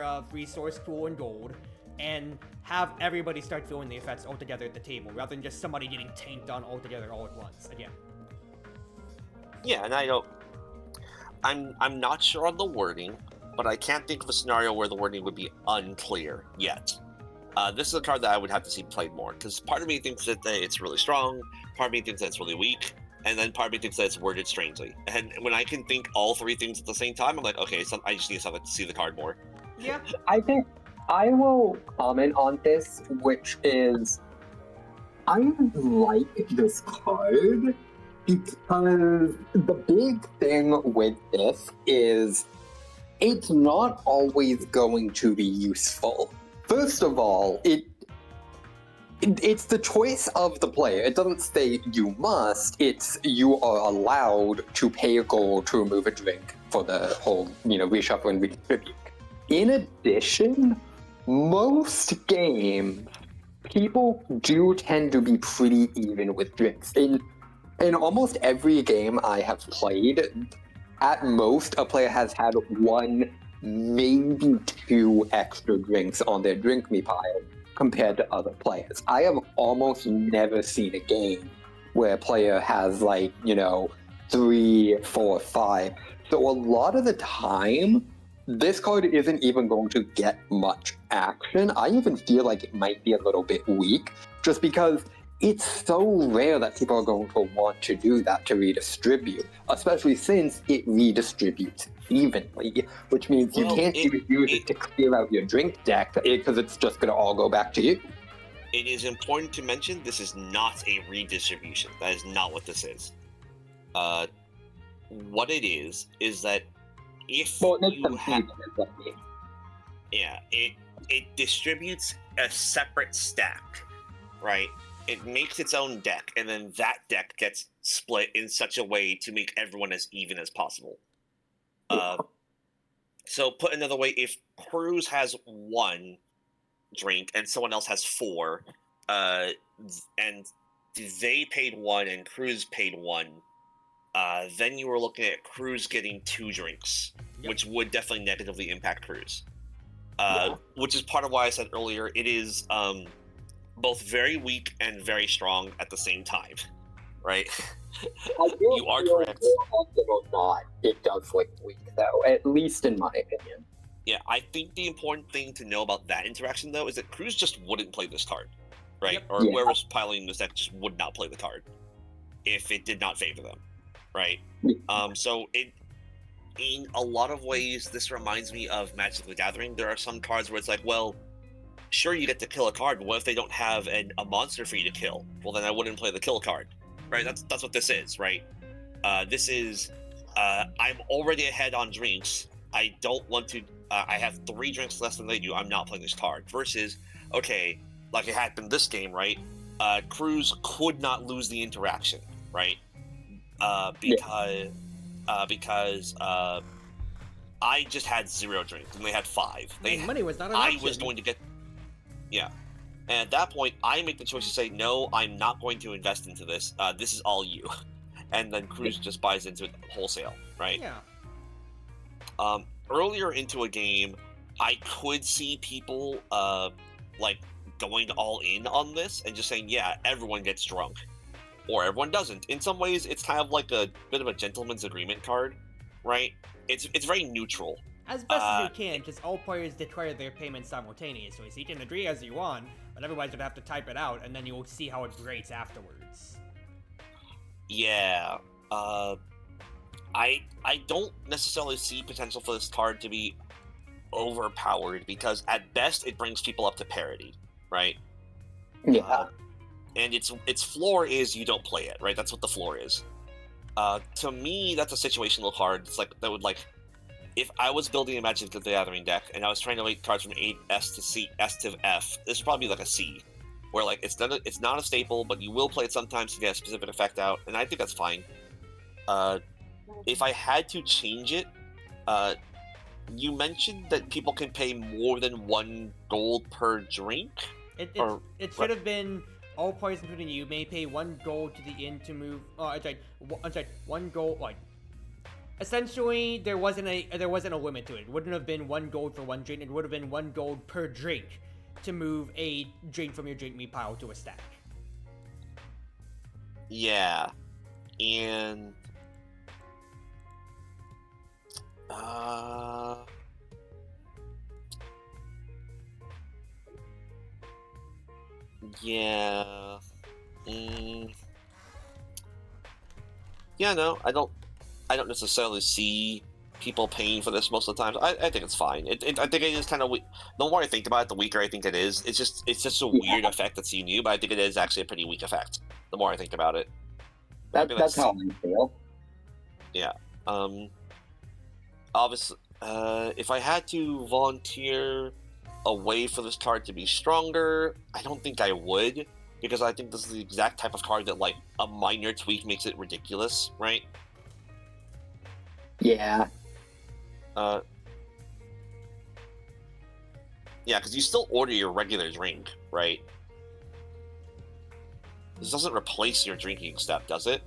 of resource, pool, and gold, and have everybody start feeling the effects altogether at the table, rather than just somebody getting tanked on altogether all at once, again. Yeah, and I'm not sure on the wording, but I can't think of a scenario where the wording would be unclear yet. This is a card that I would have to see played more, because part of me thinks that it's really strong, part of me thinks that it's really weak, and then part of me thinks that it's worded strangely. And when I can think all 3 things at the same time, I'm like, okay, I just need to see the card more. Yeah. I think I will comment on this, which is I like this card because the big thing with this is it's not always going to be useful. First of all, it's the choice of the player. It doesn't say you must, it's you are allowed to pay a gold to remove a drink for the whole, reshuffle and redistribute. In addition, most games, people do tend to be pretty even with drinks. In almost every game I have played, at most a player has had 1, maybe 2 extra drinks on their drink me pile compared to other players. I have almost never seen a game where a player has like, 3, 4, 5. So a lot of the time, this card isn't even going to get much action. I even feel like it might be a little bit weak, just because it's so rare that people are going to want to do that to redistribute, especially since it redistributes evenly, which means you can't even use it to clear out your drink deck because it's just going to all go back to you. It is important to mention this is not a redistribution. That is not what this is. What it is that if you have, it distributes a separate stack, right? It makes its own deck, and then that deck gets split in such a way to make everyone as even as possible. So put another way, if Cruz has 1 drink and someone else has 4, and they paid 1 and Cruz paid 1, then you were looking at Cruz getting 2 drinks, which would definitely negatively impact Cruz. Which is part of why I said earlier, it is both very weak and very strong at the same time, right? You are correct. More often or not, it does look weak, though, at least in my opinion. Yeah, I think the important thing to know about that interaction, though, is that Cruz just wouldn't play this card, right? Or whoever's piloting this deck just would not play the card if it did not favor them, right? So in a lot of ways, this reminds me of Magic the Gathering. There are some cards where it's like, well, sure, you get to kill a card, but what if they don't have a monster for you to kill? Well, then I wouldn't play the kill card, right? That's what this is, right? This is, I'm already ahead on drinks. I don't want to, I have 3 drinks less than they do. I'm not playing this card. Versus, okay, like it happened this game, right? Cruz could not lose the interaction, right? Because I just had 0 drinks and they had 5. Money was not an option. I was going to get, and at that point, I make the choice to say, no, I'm not going to invest into this. This is all you. And then Cruz just buys into it wholesale, right? Yeah. Earlier into a game, I could see people like going all in on this and just saying, yeah, everyone gets drunk. Or everyone doesn't. In some ways, it's kind of like a bit of a gentleman's agreement card, right? It's very neutral. As best as you can, because all players declare their payments simultaneously, so you can agree as you want, but everybody's gonna have to type it out, and then you'll see how it rates afterwards. Yeah. I don't necessarily see potential for this card to be overpowered, because at best it brings people up to parity, right? Yeah. And its floor is you don't play it, right? That's what the floor is. To me, that's a situational card. It's like that would like, if I was building a Magic the Gathering deck and I was trying to make cards from S to C, S to F, this would probably be like a C, where like it's not a staple, but you will play it sometimes to get a specific effect out, and I think that's fine. If I had to change it, you mentioned that people can pay more than 1 gold per drink. It should have been all players, including you, may pay 1 gold to the inn to move. Oh, I'm sorry, 1 gold. Like, essentially, there wasn't a limit to it. It wouldn't have been 1 gold for 1 drink. It would have been 1 gold per drink to move a drink from your drink me pile to a stack. Yeah, and yeah. Yeah, no, I don't necessarily see people paying for this most of the time. I think it's fine. I think it is kind of weak. The more I think about it, the weaker I think it is. It's just a weird effect that's new, but I think it is actually a pretty weak effect. The more I think about it. That's how I feel. Yeah. Obviously, if I had to volunteer a way for this card to be stronger, I don't think I would, because I think this is the exact type of card that, like, a minor tweak makes it ridiculous, right? Yeah. Yeah, because you still order your regular drink, right? This doesn't replace your drinking step, does it?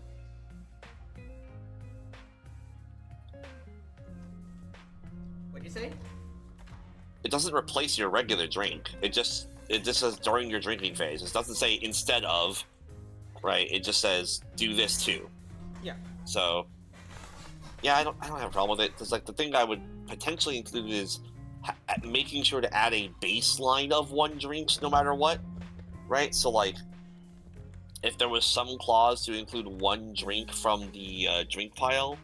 What'd you say? It doesn't replace your regular drink. It just says during your drinking phase. It doesn't say instead of. right? It just says do this too. Yeah. So, yeah, I don't have a problem with it. Because like the thing I would potentially include is making sure to add a baseline of 1 drink no matter what, right? So like, if there was some clause to include 1 drink from the drink pile,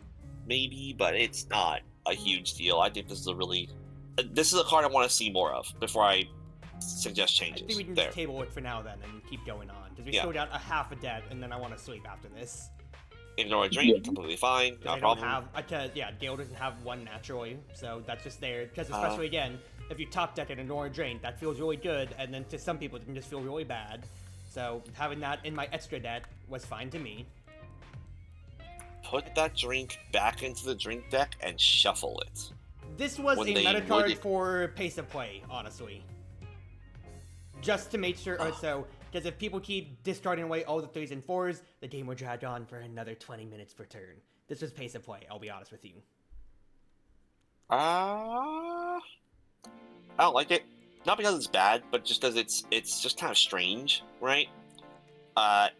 maybe, but it's not a huge deal. I think this is a card I want to see more of before I suggest changes. I think we can just table it for now then and keep going on. Because we still got a half a debt, and then I want to sleep after this. Ignore a drink, completely fine, no problem. Gale doesn't have 1 naturally, so that's just there. Because especially again, if you top deck and ignore a drink, that feels really good, and then to some people it can just feel really bad. So having that in my extra deck was fine to me. Put that drink back into the drink deck and shuffle it. This was a meta card for pace of play, honestly. Just to make sure, because if people keep discarding away all the 3s and 4s, the game will drag on for another 20 minutes per turn. This was pace of play, I'll be honest with you. I don't like it. Not because it's bad, but just because it's just kind of strange, right?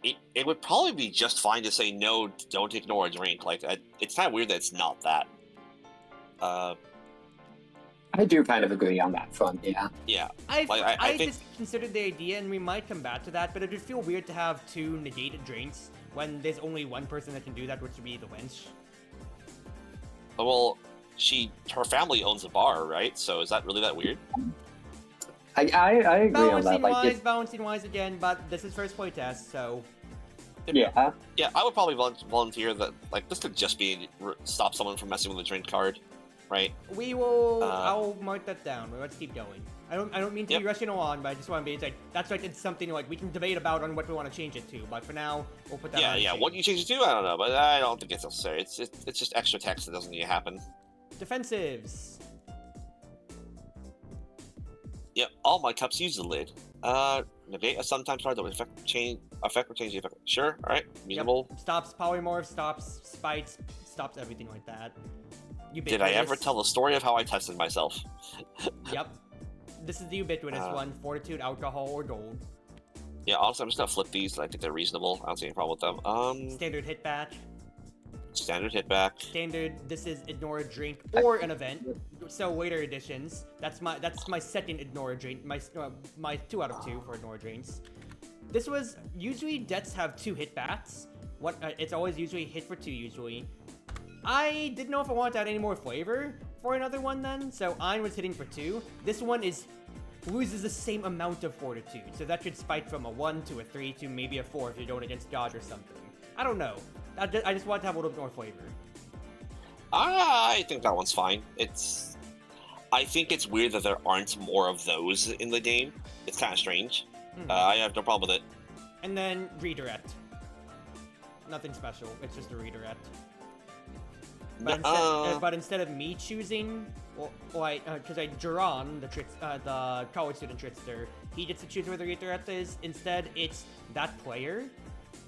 It would probably be just fine to say no, don't ignore a drink. Like, it's kind of weird that it's not that. I do kind of agree on that front, yeah. Yeah. I just considered the idea, and we might come back to that, but it would feel weird to have 2 negated drinks when there's only 1 person that can do that, which would be the wench. Well, her family owns a bar, right? So is that really that weird? I agree on that. Balancing wise again, but this is first playtest, so... Yeah. Yeah, I would probably volunteer that, like, this could just be stop someone from messing with the drink card, right? We will... I'll mark that down. Let's keep going. I don't mean to be rushing along, but I just want to be like, that's like, it's something like we can debate about on what we want to change it to, but for now, we'll put that on. Yeah, what you change it to, I don't know, but I don't think it's necessary. It's just extra text that doesn't need to happen. Defensives. Yep, all my cups use the lid. Negate a sometimes card that would affect or change the effect. Sure, alright, reasonable. Yep. Stops polymorph, stops spites, stops everything like that. Did I ever tell the story of how I tested myself? Yep. This is the ubiquitous one, Fortitude, Alcohol, or Gold. Yeah, honestly, I'm just gonna flip these, I think they're reasonable. I don't see any problem with them. Standard hit back. Standard hit back. Standard, this is ignore a drink or an event. So later editions, that's my second ignore a drink, my 2 out of 2 for ignore drinks. This was, usually debts have 2 hit backs. It's always usually hit for 2 usually. I didn't know if I wanted to add any more flavor for another one then, so I was hitting for 2. This one loses the same amount of fortitude, so that should spike from a 1 to a 3 to maybe a 4 if you're going against dodge or something. I don't know. I just wanted to have a little bit more flavor. I think that one's fine. I think it's weird that there aren't more of those in the game. It's kind of strange. I have no problem with it. And then redirect. Nothing special. It's just a redirect. But instead of me choosing, because Duran, the college student trickster, he gets to choose where the redirect is. Instead, it's that player,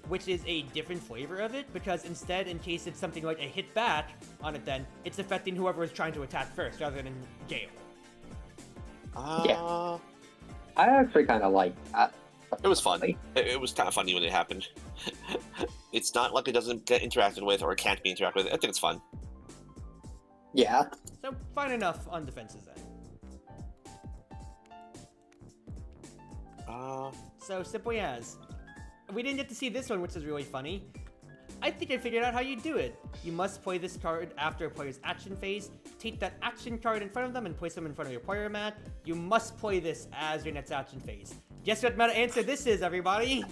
which is a different flavor of it, because instead, in case it's something like a hit back on it, then it's affecting whoever is trying to attack first, rather than Gale. Yeah. I actually kind of like that. It was fun. It was kind of funny when it happened. It's not like it doesn't get interacted with or it can't be interacted with. I think it's fun. Yeah. So, fine enough on defenses then. So, simply as. We didn't get to see this one, which is really funny. I think I figured out how you do it. You must play this card after a player's action phase. Take that action card in front of them and place them in front of your player mat. You must play this as your next action phase. Guess what meta answer this is, everybody?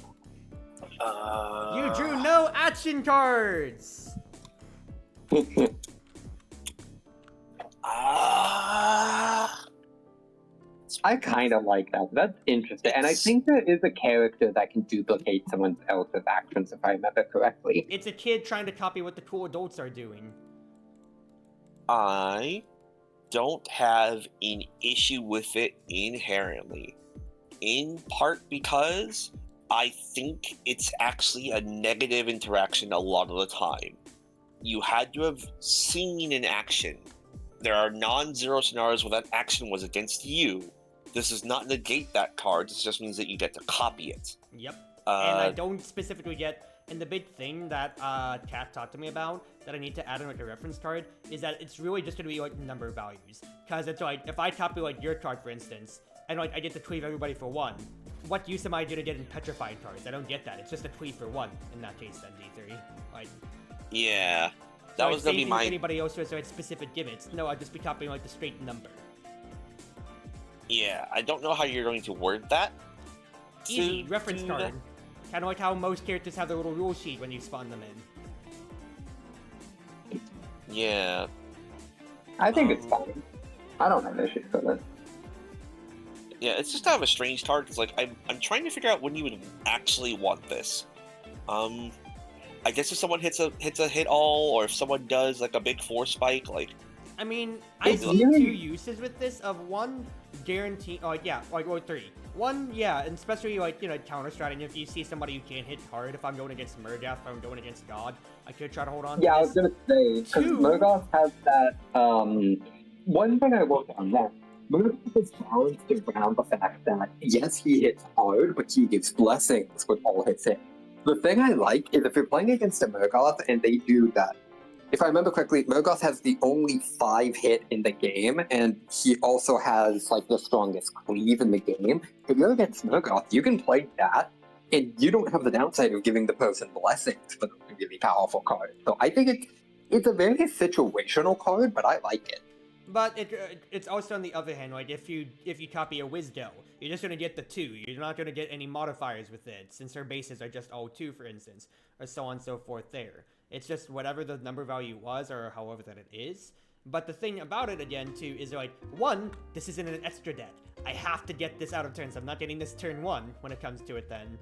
You drew no action cards! I kind of like that. That's interesting. And I think there is a character that can duplicate someone else's actions, if I remember correctly. It's a kid trying to copy what the cool adults are doing. I don't have an issue with it inherently. In part because I think it's actually a negative interaction a lot of the time. You had to have seen an action. There are non-zero scenarios where that action was against you. This does not negate that card. This just means that you get to copy it. Yep. And I don't specifically get. And the big thing that Kat talked to me about that I need to add in like a reference card is that it's really just gonna be like number values. Cause it's like if I copy like your card for instance, and like I get to cleave everybody for 1, what use am I gonna get in petrified cards? I don't get that. It's just a cleave for 1 in that case then D3. Like Yeah. That so was gonna be if my. anybody else has like specific gimmicks. No, I'd just be copying like the straight number. Yeah, I don't know how you're going to word that. Easy, to reference do card. that. Kind of like how most characters have their little rule sheet when you spawn them in. Yeah. I think it's fine. I don't have issues with it. Yeah, it's just kind of a strange card because, like, I'm trying to figure out when you would actually want this. I guess if someone hits a hit all, or if someone does like a big 4 spike, like. I mean, I It's see really- 2 uses with this. Of 1, guarantee. Oh yeah, like or 3. 1, yeah, and especially like counter strategy. If you see somebody you can't hit hard, if I'm going against Murdeath, if I'm going against God, I could try to hold on. Yeah, I to was this. gonna say, because 2. Murgoth has that, one thing I worked on that, Murgoth is balanced around the fact that, yes, he hits hard, but he gives blessings with all his hits. The thing I like is if you're playing against a Murgoth and they do that, if I remember correctly, Murgoth has the only 5 hit in the game, and he also has, like, the strongest cleave in the game. If you're against Murgoth, you can play that, and you don't have the downside of giving the person blessings for the really powerful card. So I think it's a very situational card, but I like it. But it's also on the other hand, like if you copy a Wisdo, you're just gonna get the 2. You're not gonna get any modifiers with it, since their bases are just all 2, for instance, or so on and so forth. There, it's just whatever the number value was, or however that it is. But the thing about it again too is like 1, this isn't an extra deck. I have to get this out of turn, so I'm not getting this turn 1 when it comes to it. Then.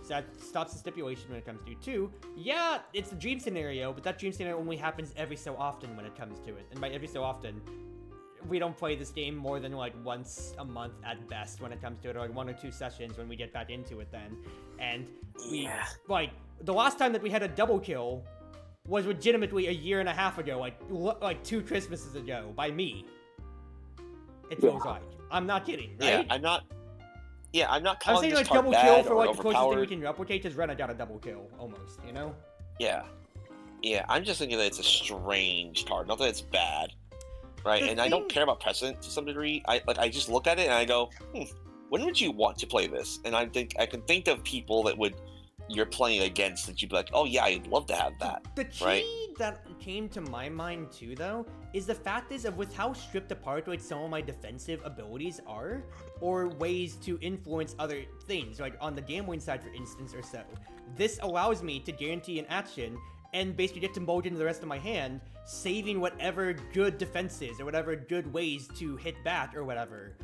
So that stops the stipulation when it comes to 2. Yeah, it's a dream scenario, but that dream scenario only happens every so often when it comes to it. And by every so often, we don't play this game more than like once a month at best when it comes to it, or like 1 or 2 sessions when we get back into it then. And we, like, the last time that we had a double kill was legitimately a year and a half ago, like 2 Christmases ago, by me. It feels like. I'm not kidding, right? Yeah, I'm not I'm calling saying this like card double kill bad for or like the closest thing we overpowered. can replicate, because Rena got a double kill, almost, you know? Yeah. Yeah, I'm just thinking that it's a strange card, not that it's bad. Right? The And I don't thing- care about precedent to some degree. I just look at it and I go, when would you want to play this? And I can think of people that you're playing against that you'd be like, oh yeah, I'd love to have that. The key right? that came to my mind too, though, is the fact is of with how stripped apart like some of my defensive abilities are, or ways to influence other things, like on the gambling side, for instance, or so. This allows me to guarantee an action and basically get to mold into the rest of my hand, saving whatever good defenses or whatever good ways to hit back or whatever,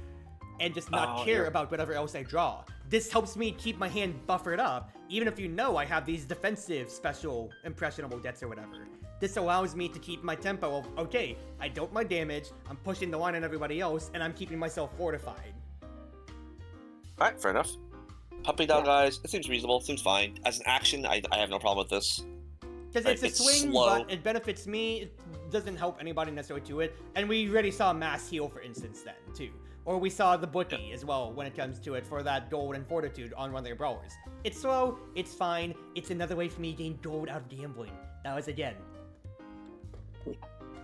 and just not care about whatever else I draw. This helps me keep my hand buffered up, even if you know I have these defensive special impressionable decks or whatever. This allows me to keep my tempo of, okay, I don't mind damage, I'm pushing the line on everybody else, and I'm keeping myself fortified. Alright, fair enough. Puppy dog eyes, it seems reasonable, seems fine. As an action, I have no problem with this. Because Right, it's a it's swing, slow. but it benefits me, it doesn't help anybody necessarily to it, and we already saw mass heal, for instance, then, too. Or we saw the bookie as well when it comes to it for that gold and fortitude on one of their brawlers. It's slow, it's fine, it's another way for me to gain gold out of gambling. That was again.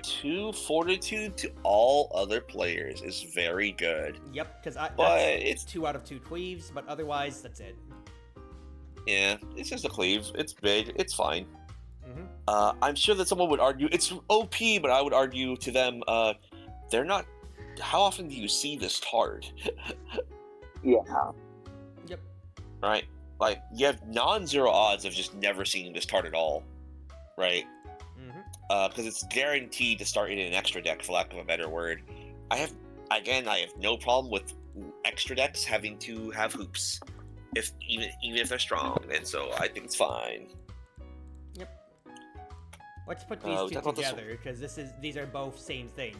2 fortitude to all other players is very good. Yep, because But that's it's 2 out of 2 cleaves, but otherwise, that's it. yeah, it's just a cleave. It's big, it's fine. Mhm. I'm sure that someone would argue it's OP, but I would argue to them, they're not. How often do you see this card? Yeah. Yep. Right? Like, you have non-zero odds of just never seeing this card at all, right? Mhm. Because it's guaranteed to start in an extra deck, for lack of a better word. I have no problem with extra decks having to have hoops, even if they're strong, and so I think it's fine. Let's put we these two talked about this together, because these are both same thing.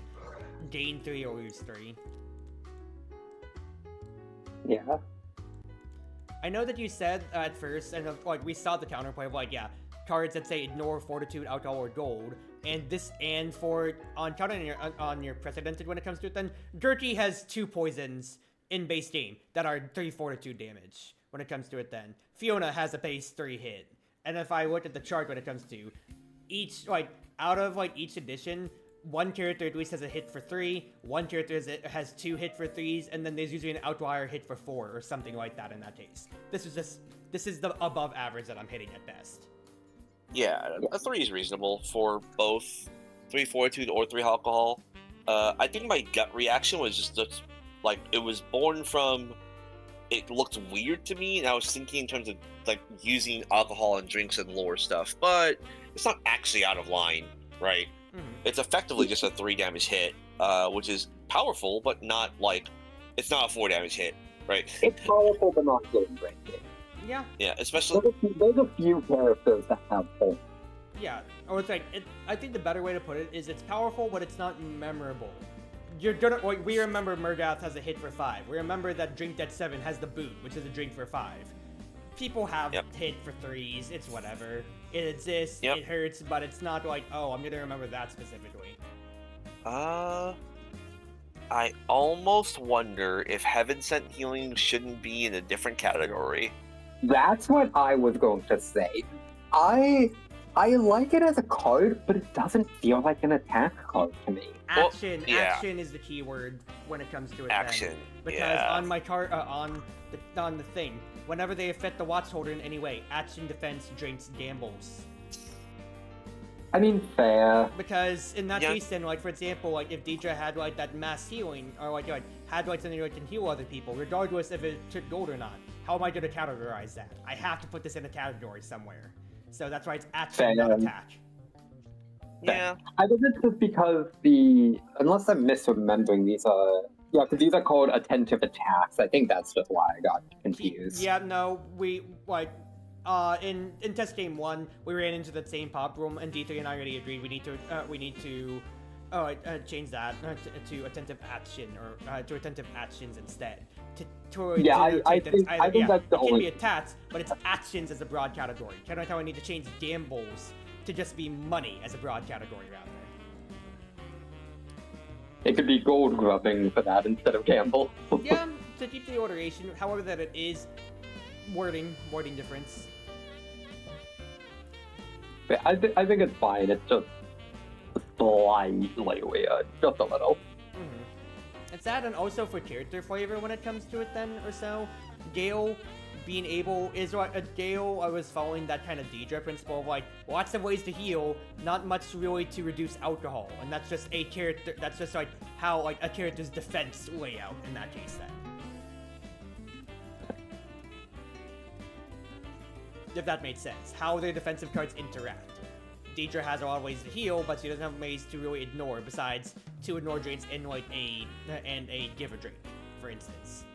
Gain 3 or lose 3. Yeah. I know that you said at first, and like we saw the counterplay of like, yeah, cards that say ignore fortitude, alcohol, or gold, and for on counter on your precedented when it comes to it, then Dirty has 2 poisons in base game that are 3 fortitude damage, when it comes to it then. Fiona has a base 3 hit. And if I look at the chart when it comes to each, like, out of, like, each edition, one character at least has a hit for 3, one character has 2 hit for 3s, and then there's usually an outlier hit for 4 or something like that in that case. This is the above average that I'm hitting at best. Yeah, a 3 is reasonable for both 3 fortitude or 3 alcohol. I think my gut reaction was just that, like, it was born from, it looked weird to me, and I was thinking in terms of, like, using alcohol and drinks and lore stuff, but it's not actually out of line, right? It's effectively just a 3 damage hit, which is powerful, but not, like, it's not a 4 damage hit, right? It's powerful, but not game-breaking. Yeah. Yeah, especially... There's a few characters that have both. Yeah, or it's like, I think the better way to put it is it's powerful, but it's not memorable. You're gonna, like, we remember Murgath has a hit for 5. We remember that Drink Dead 7 has the boot, which is a drink for 5. People have hit for 3s, it's whatever. It exists, it hurts, but it's not like, oh, I'm gonna remember that specifically. I almost wonder if Heaven Sent Healing shouldn't be in a different category. That's what I was going to say. I like it as a card, but it doesn't feel like an attack card to me. Action, Well, yeah. action is the key word when it comes to it. Action, then. Because yeah. on my card, on the thing, whenever they affect the Watchholder in any way, action, defense, drinks, gambles. I mean, fair. Because in that case, then, like, for example, like, if Deidre had, like, that mass healing, or, like, had, like, something that can heal other people, regardless if it took gold or not, how am I going to categorize that? I have to put this in a category somewhere. So that's why it's action, not attack. Yeah. I think it's just because unless I'm misremembering, these are called attentive attacks. I think that's just why I got confused. Yeah, no, we, like, in test game 1, we ran into the same pop room, and D3 and I already agreed we need to change that to attentive action, or to attentive actions instead. I think that's the it only... can be attacks, but it's actions as a broad category. Kind of like how I need to change gambles to just be money as a broad category rather. It could be gold grubbing for that instead of gamble. Yeah, to keep the orderation, however that it is wording difference. Yeah, I think it's fine. It's just slightly weird, just a little. It's that, and also for character flavor when it comes to it then, or so. Gale being able, Gale, I was following that kind of Deidre principle of, like, lots of ways to heal, not much really to reduce alcohol, and that's just a character, that's just, like, how, like, a character's defense layout in that case then. If that made sense. How their defensive cards interact. Deidre has a lot of ways to heal, but she doesn't have ways to really ignore, besides 2 ignore drains and, like, a give a drain, for instance.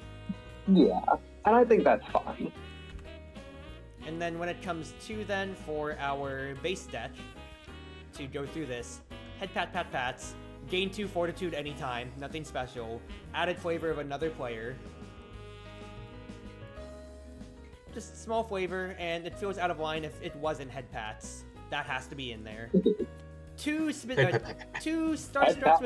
Yeah, and I think that's fine. And then when it comes to then for our base deck, to go through this, head pat pat pats, gain 2 fortitude anytime, nothing special, added flavor of another player. Just small flavor, and it feels out of line if it wasn't head pats. That has to be in there. 2 star struts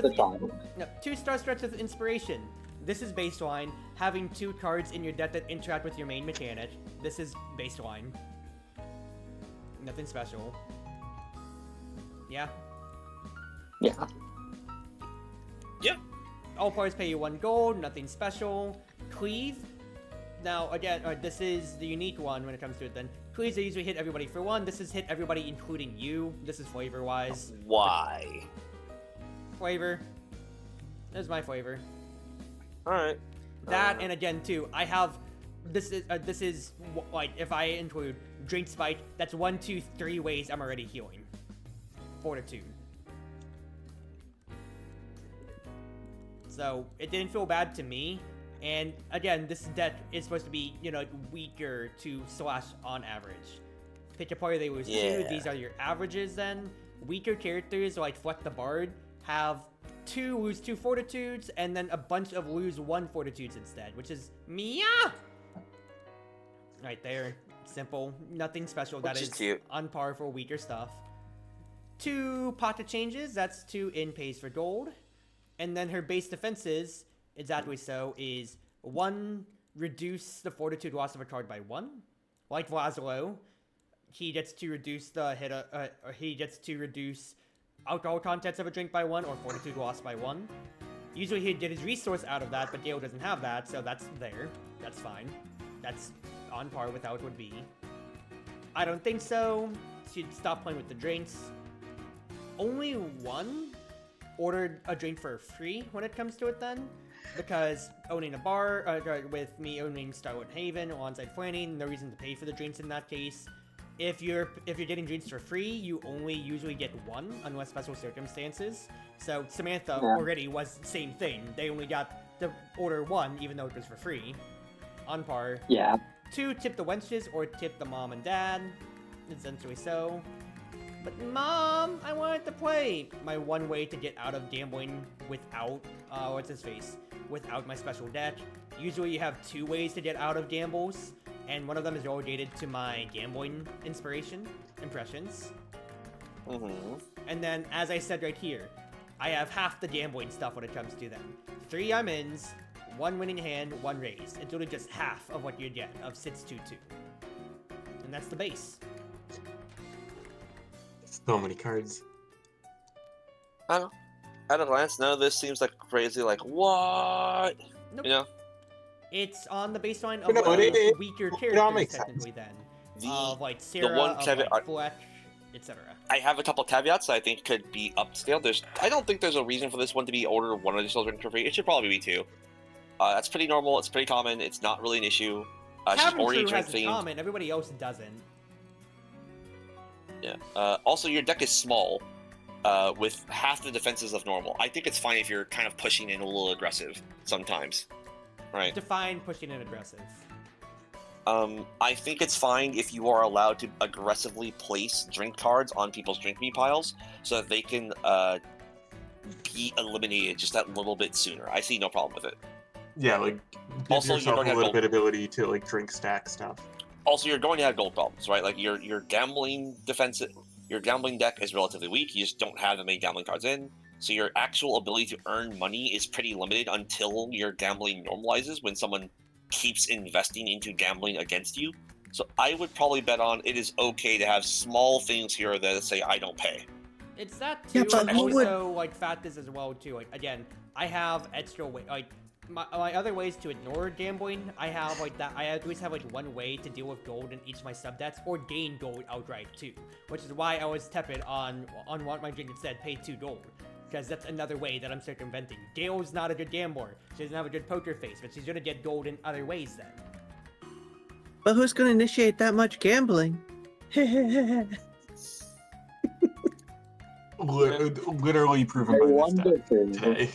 with inspiration. This is baseline. Having 2 cards in your deck that interact with your main mechanic. This is baseline. Nothing special. Yeah. Yeah. Yeah. All players pay you 1 gold. Nothing special. Cleave. Now, again, this is the unique one when it comes to it then. Cleaves, they usually hit everybody for 1. This is hit everybody, including you. This is flavor-wise. Why? Flavor. There's my flavor. Alright. That, and again, too, I have... This is, like, if I include Drink Spike, that's 1, 2, 3 ways I'm already healing. Fortitude. So, it didn't feel bad to me. And again, this deck is supposed to be, you know, weaker to slash on average. Pick a player they lose 2. These are your averages then. Weaker characters like Fleck the Bard have lose 2 fortitudes, and then a bunch of lose 1 fortitudes instead, which is Mia! Right there. Simple. Nothing special. That is cute. On par for weaker stuff. 2 pocket changes. That's 2 in pays for gold. And then her base defenses, exactly so, is 1 reduce the fortitude loss of a card by 1. Like Lazlo, he gets to reduce the hit. He gets to reduce alcohol contents of a drink by 1 or fortitude loss by 1. Usually he'd get his resource out of that, but Gale doesn't have that, so that's there. That's fine. That's on par with how it would be. I don't think so. She'd stop playing with the drinks. Only one ordered a drink for free when it comes to it then. Because owning a bar, with me owning Starwood Haven or onsite planning, no reason to pay for the drinks in that case. If you're getting drinks for free, you only usually get 1 unless special circumstances. So Samantha already was the same thing. They only got to order 1 even though it was for free. On par. Yeah. 2, tip the wenches or tip the mom and dad. Essentially so. But Mom, I wanted to play. My one way to get out of gambling without, without my special deck. Usually you have 2 ways to get out of gambles. And one of them is relegated to my gambling impressions. And then, as I said right here, I have half the gambling stuff when it comes to them. 3 I'm-ins, 1 winning hand, 1 raise. It's really just half of what you get of Sits 2-2. And that's the base. So many cards. I don't know. At a glance, none of this seems like crazy, like, what? Nope. You know? It's on the baseline of weaker all characters, makes technically, sense. then. Of, like, Sarah, one of, caveat- like, Fletch, etc. I have a couple caveats that I think could be upscaled. I don't think there's a reason for this one to be ordered 1 additional drink for free. It should probably be 2. That's pretty normal. It's pretty common. It's not really an issue. She's Cabin already Crew drink has a themed. comment, everybody else doesn't. Yeah. Also, your deck is small, with half the defenses of normal. I think it's fine if you're kind of pushing in a little aggressive sometimes, right? Define pushing in aggressive. I think it's fine if you are allowed to aggressively place drink cards on people's drink me piles so that they can be eliminated just that little bit sooner. I see no problem with it. Yeah, like gives Also, you yourself don't a have little gold. bit ability to like drink stack stuff. Also, you're going to have gold problems, right? Like your gambling defensive, your gambling deck is relatively weak. You just don't have that many gambling cards in, so your actual ability to earn money is pretty limited until your gambling normalizes when someone keeps investing into gambling against you. So I would probably bet on it is okay to have small things here that say I don't pay. It's that Yeah, too, but and who would- also, like, factors as well, too. Like, again, I have extra way, like, my other ways to ignore gambling, I have, like, that, I at least have, like, 1 way to deal with gold in each of my subdecks, or gain gold outright, too. Which is why I was tepid on what my drink instead pay 2 gold. Because that's another way that I'm circumventing. Gale's not a good gambler. She doesn't have a good poker face, but she's gonna get gold in other ways then. But who's going to initiate that much gambling? Literally proven by this deck today.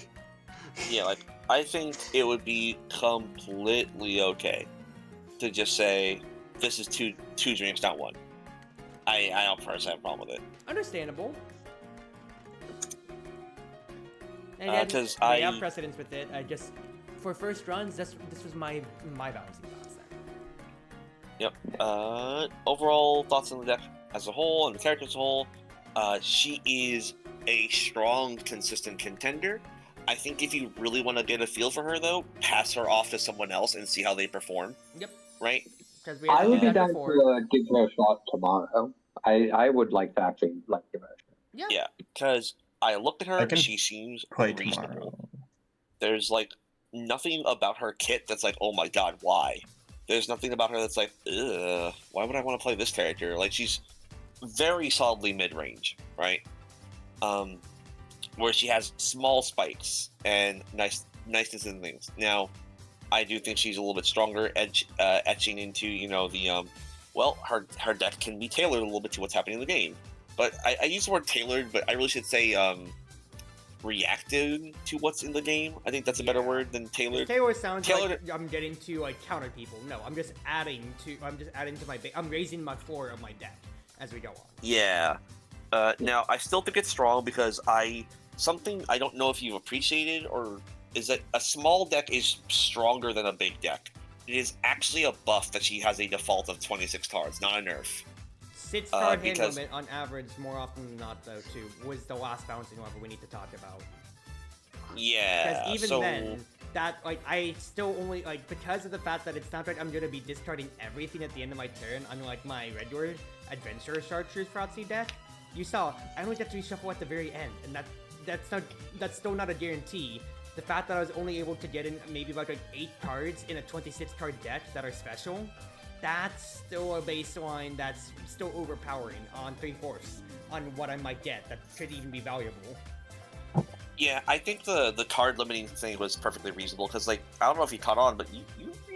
Yeah, like I think it would be completely okay to just say this is two drinks, not 1. I don't personally have a problem with it. Understandable. And again, 'cause we I- have precedence with it. I just, for first runs, this was my balancing thoughts there. Yep. Overall thoughts on the deck as a whole and the character as a whole. She is a strong, consistent contender. I think if you really want to get a feel for her, though, pass her off to someone else and see how they perform. Yep. Right? Because we I had would to be do that down before. to give her a shot tomorrow. I would like to actually give her a shot. Yeah. Yeah. Because I looked at I her, can she seems Play reasonable. tomorrow. There's like nothing about her kit that's like, oh my god, why? There's nothing about her that's like, ugh, why would I want to play this character? Like she's very solidly mid-range, right? Where she has small spikes and niceness and things. Now, I do think she's a little bit stronger, etching into her deck can be tailored a little bit to what's happening in the game. But I use the word tailored, but I really should say reactive to what's in the game. I think that's a better Yeah. word than tailored. Taylor sounds Tailored- like I'm getting to like counter people. No, I'm just adding to my I'm raising my floor of my deck as we go on. Yeah. Now I still think it's strong because something I don't know if you've appreciated or is that a small deck is stronger than a big deck. It is actually a buff that she has a default of 26 cards, not a nerf. 6 card hand because- limit on average, more often than not, though, too, was the last bouncing level we need to talk about. Yeah. Because even so, then, that, like, I still only, like, because of the fact that it's not like I'm gonna be discarding everything at the end of my turn, unlike my regular Adventurer Chartreuse Proxy deck, you saw, I only get to reshuffle at the very end, and that's still not a guarantee. The fact that I was only able to get in maybe like 8 cards in a 26 card deck that are special, that's still a baseline that's still overpowering on 3/4 on what I might get that could even be valuable. Yeah, I think the card limiting thing was perfectly reasonable because, like, I don't know if you caught on, but you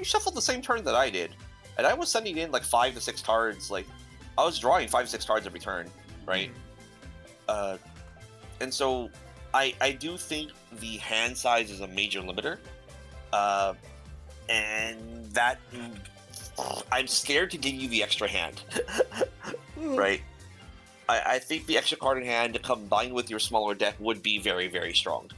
shuffled the same turn that I did, and I was sending in like 5 to 6 cards. Like, I was drawing 5 to 6 cards every turn, right? And so I do think the hand size is a major limiter, and that I'm scared to give you the extra hand, right? I think the extra card in hand combined with your smaller deck would be very, very strong.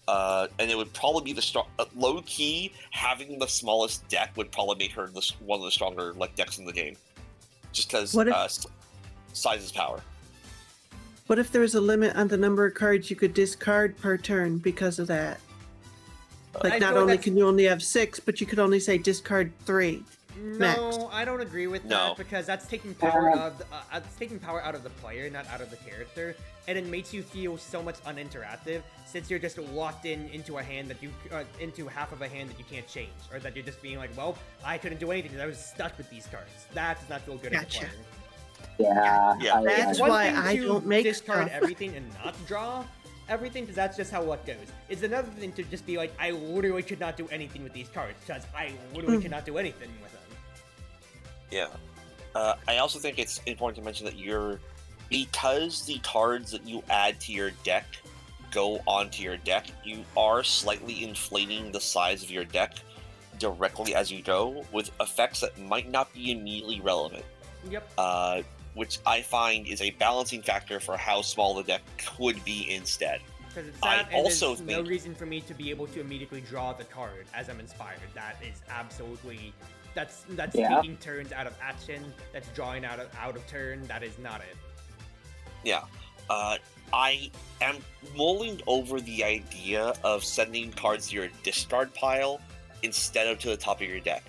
And it would probably be the strong. Low key, having the smallest deck would probably make her one of the stronger like decks in the game, just because size is power. What if there was a limit on the number of cards you could discard per turn because of that? Like, not only can you only have 6, but you could only say discard 3. No, Max. I don't agree with that because that's taking power out of the player, not out of the character, and it makes you feel so much uninteractive since you're just locked into a hand that you into half of a hand that you can't change, or that you're just being like, well, I couldn't do anything because I was stuck with these cards. That does not feel good as a player. Yeah. That's why I don't make discard stuff. everything and not draw everything, because that's just how luck goes. It's another thing to just be like, I literally could not do anything with these cards because I literally cannot do anything with them. Yeah. I also think it's important to mention that because the cards that you add to your deck go onto your deck, you are slightly inflating the size of your deck directly as you go with effects that might not be immediately relevant. Yep. Which I find is a balancing factor for how small the deck could be instead. Because it's that, and there's no reason for me to be able to immediately draw the card as I'm inspired. That is absolutely... That's taking turns out of action. That's drawing out of turn. That is not it. Yeah. I am mulling over the idea of sending cards to your discard pile instead of to the top of your deck.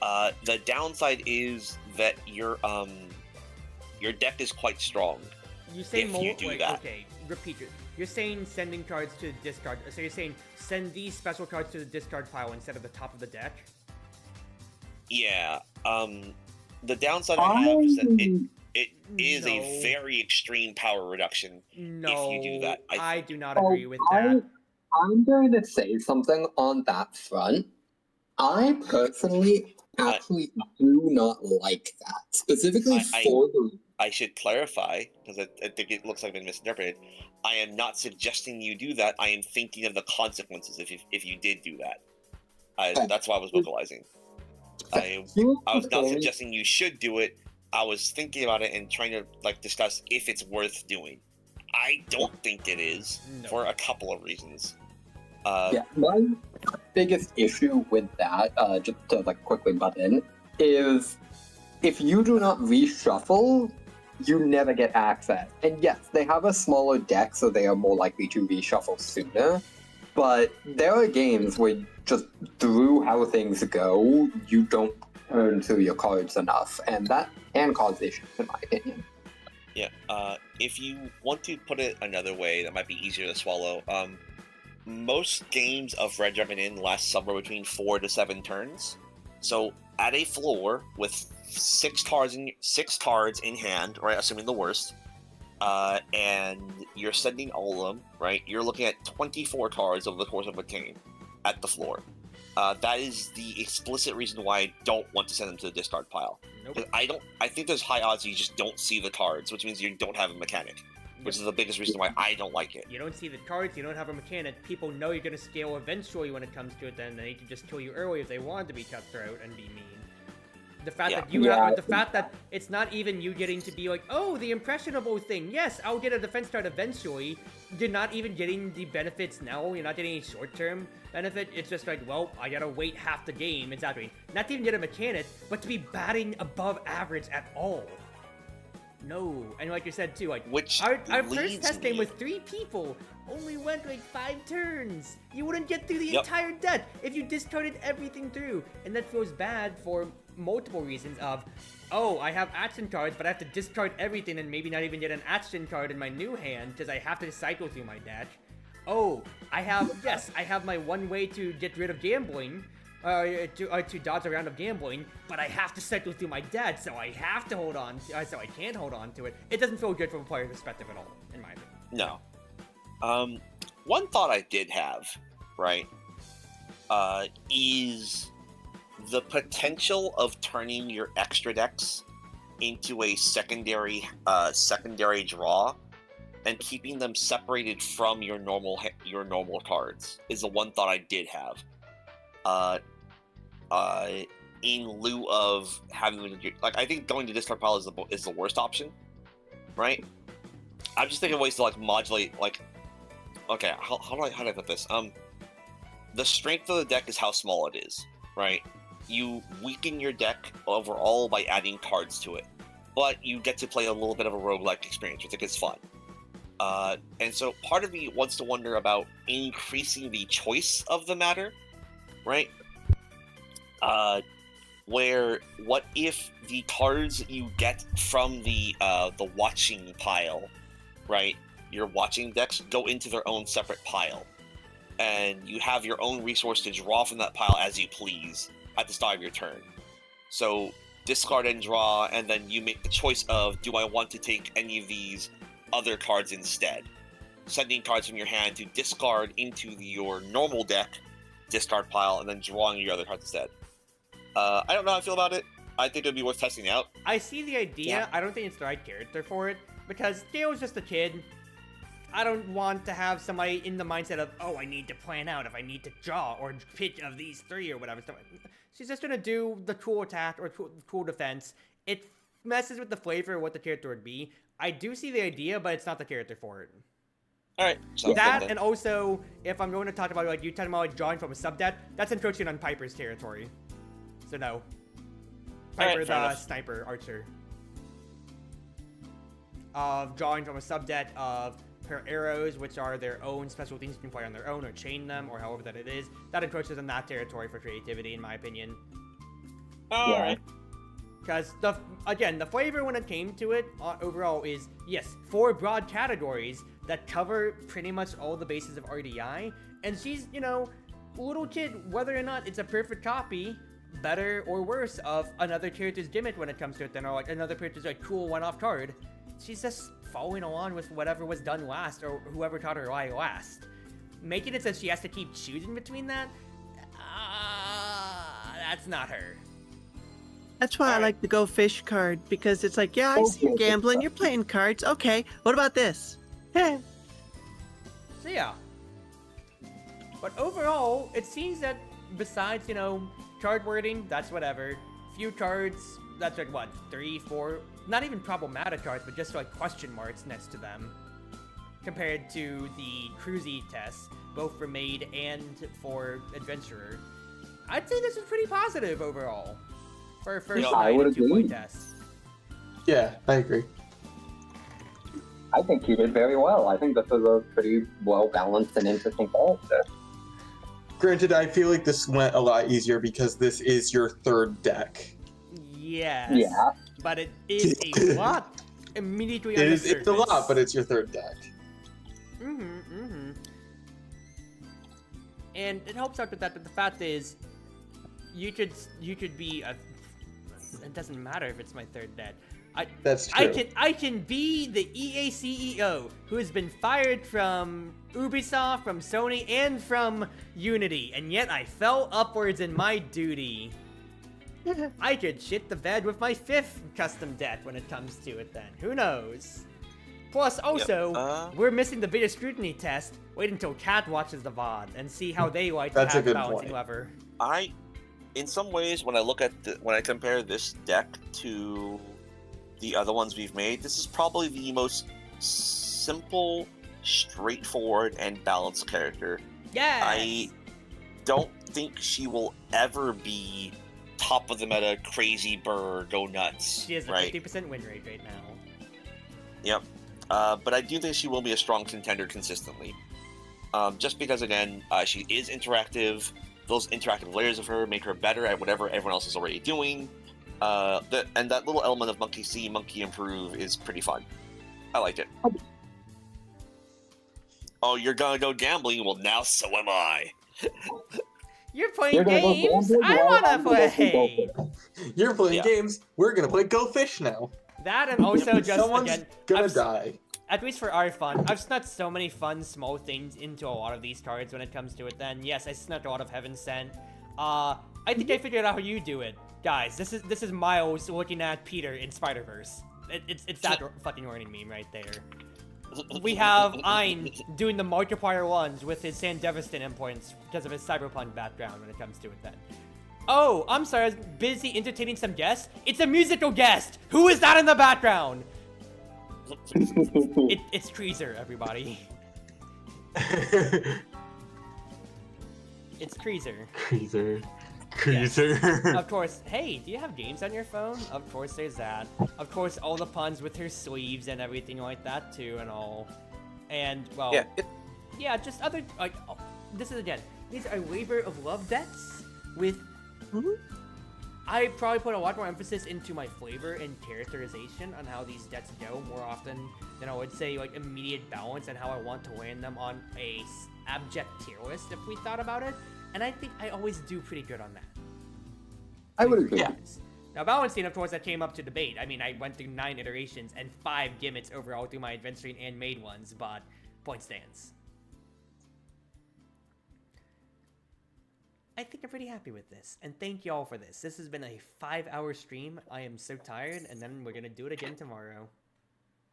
The downside is that your deck is quite strong. You say you do that. Okay, repeat it. You're saying sending cards to the discard. So you're saying send these special cards to the discard pile instead of the top of the deck? Yeah. The downside I have is that it is a very extreme power reduction if you do that. I do not agree with that. I'm going to say something on that front. I personally actually do not like that. Specifically for the... I should clarify, because I think it looks like I've been misinterpreted. I am not suggesting you do that. I am thinking of the consequences if you did do that. That's why I was vocalizing. I was not suggesting you should do it. I was thinking about it and trying to discuss if it's worth doing. I don't think it is for a couple of reasons. My biggest issue with that, just to quickly butt in, is if you do not reshuffle, you never get access. And yes, they have a smaller deck, so they are more likely to reshuffle sooner. But there are games where just through how things go, you don't turn to your cards enough, and that can cause issues, in my opinion. Yeah, if you want to put it another way that might be easier to swallow, most games of Red Dragon Inn last somewhere between 4 to 7 turns. So at a floor with 6 cards in hand, right, assuming the worst, and you're sending all of them, right, you're looking at 24 cards over the course of a game at the floor. That is the explicit reason why I don't want to send them to the discard pile. Nope. I think there's high odds you just don't see the cards, which means you don't have a mechanic, which is the biggest reason why I don't like it. You don't see the cards, you don't have a mechanic, people know you're going to scale eventually when it comes to it, then they can just kill you early if they want to be cutthroat and be mean. The fact that it's not even you getting to be like, oh, the impressionable thing, yes, I'll get a defense card eventually. You're not even getting the benefits now, you're not getting any short-term benefit. It's just like, well, I gotta wait half the game, exactly. Not to even get a mechanic, but to be batting above average at all. No, and like you said too, like Which our first leads test game me- with 3 people only went like 5 turns. You wouldn't get through the Yep. entire deck if you discarded everything through, and that feels bad for multiple reasons. Of, oh, I have action cards, but I have to discard everything and maybe not even get an action card in my new hand because I have to cycle through my deck. Oh, I have my one way to get rid of gambling. To dodge a round of gambling, but I have to cycle through my deck, so I have to hold on. So I can't hold on to it. It doesn't feel good from a player's perspective at all, in my opinion. No. One thought I did have, right, is the potential of turning your extra decks into a secondary draw, and keeping them separated from your normal cards is the one thought I did have. In lieu of having like, I think going to discard pile is the worst option, right? I'm just thinking of ways to like modulate, like, okay, how do I put this? The strength of the deck is how small it is, right? You weaken your deck overall by adding cards to it, but you get to play a little bit of a roguelike experience, which I think is fun. And so part of me wants to wonder about increasing the choice of the matter, right? Where what if the cards you get from the watching pile, right? Your watching decks go into their own separate pile, and you have your own resource to draw from that pile as you please at the start of your turn. So discard and draw, and then you make the choice of, do I want to take any of these other cards instead? Sending cards from your hand to discard into your normal deck, discard pile, and then drawing your other cards instead. I don't know how I feel about it. I think it would be worth testing out. I see the idea. Yeah. I don't think it's the right character for it, because Gale's just a kid. I don't want to have somebody in the mindset of, oh, I need to plan out if I need to draw or pitch of these 3 or whatever. She's just gonna do the cool attack or cool defense. It messes with the flavor of what the character would be. I do see the idea, but it's not the character for it. All right. So That, and also, if I'm going to talk about, like, you talking about, like, drawing from a sub-deck, that's encroaching on Piper's territory. So no. Piper, fair the enough. sniper archer. Of drawing from a sub-deck of her arrows, which are their own special things you can play on their own, or chain them, or however that it is. That encroaches on that territory for creativity, in my opinion. All right. Because, again, the flavor when it came to it, overall, is, yes, 4 broad categories that cover pretty much all the bases of RDI, and she's, you know, little kid, whether or not it's a perfect copy, better or worse, of another character's gimmick when it comes to it, than, or, like, another character's, like, cool one-off card. She's just following along with whatever was done last, or whoever taught her why last. Making it so she has to keep choosing between that, that's not her. That's why I like the Go Fish card, because it's like, yeah, I see you gambling, you're playing cards. Okay, what about this? So yeah. But overall, it seems that besides, you know, card wording, that's whatever. Few cards, that's like what, 3, 4, not even problematic cards, but just like question marks next to them. Compared to the cruisy tests, both for Maid and for Adventurer. I'd say this is pretty positive overall. For a first I would 2 agree. point test. Yeah, I agree. I think you did very well. I think this is a pretty well-balanced and interesting character. Granted, I feel like this went a lot easier because this is your 3rd deck. Yes. Yeah. But it is a lot immediately on the surface. It's a lot, but it's your 3rd deck. And it helps out with that, but the fact is, you could be a... It doesn't matter if it's my 3rd deck. That's true. I can be the EA CEO who has been fired from Ubisoft, from Sony, and from Unity, and yet I fell upwards in my duty. I could shit the bed with my 5th custom deck when it comes to it then. Who knows? Plus, also, we're missing the video scrutiny test. Wait until Kat watches the VOD and see how they like That's a Kat's good balancing point. lever. In some ways, when I compare this deck to the other ones we've made, this is probably the most simple, straightforward, and balanced character. Yes! I don't think she will ever be top of the meta, crazy burr, go nuts. She has a right? 50% win rate right now. Yep. But I do think she will be a strong contender consistently. Just because, again, she is interactive. Those interactive layers of her make her better at whatever everyone else is already doing. And that little element of monkey see, monkey improve is pretty fun. I liked it. Oh, you're gonna go gambling? Well, now so am I. You're playing You're gonna go games. gambling? I Well, wanna I'm gonna go play. You're playing Yeah. games. We're gonna play Go Fish now. That and also just Someone's again, gonna I've- die. at least for our fun, I've snuck so many fun small things into a lot of these cards when it comes to it. Then yes, I snuck a lot of Heaven Sent. I think I figured out how you do it, guys. This is Miles looking at Peter in Spider-Verse. It's that fucking warning meme right there. We have Ein doing the multiplier ones with his Sand Devastant endpoints because of his cyberpunk background when it comes to it then. Oh, I'm sorry, I was busy entertaining some guests. It's a musical guest! Who is that in the background? It's Creaser, everybody. It's Creaser. Creaser. Of course, hey, do you have games on your phone? Of course there's that. Of course, all the puns with her sleeves and everything like that too and all. And, well, yeah, just other, like, oh, this is again, these are labor of love decks with, I probably put a lot more emphasis into my flavor and characterization on how these decks go more often than I would say, like, immediate balance and how I want to land them on a abject tier list if we thought about it. And I think I always do pretty good on that. I would agree. Yeah. Now, balancing, of course, that came up to debate. I mean, I went through 9 iterations and 5 gimmicks overall through my adventuring and Maid ones, but point stands. I think I'm pretty happy with this, and thank y'all for this. This has been a 5-hour stream. I am so tired, and then we're gonna do it again tomorrow.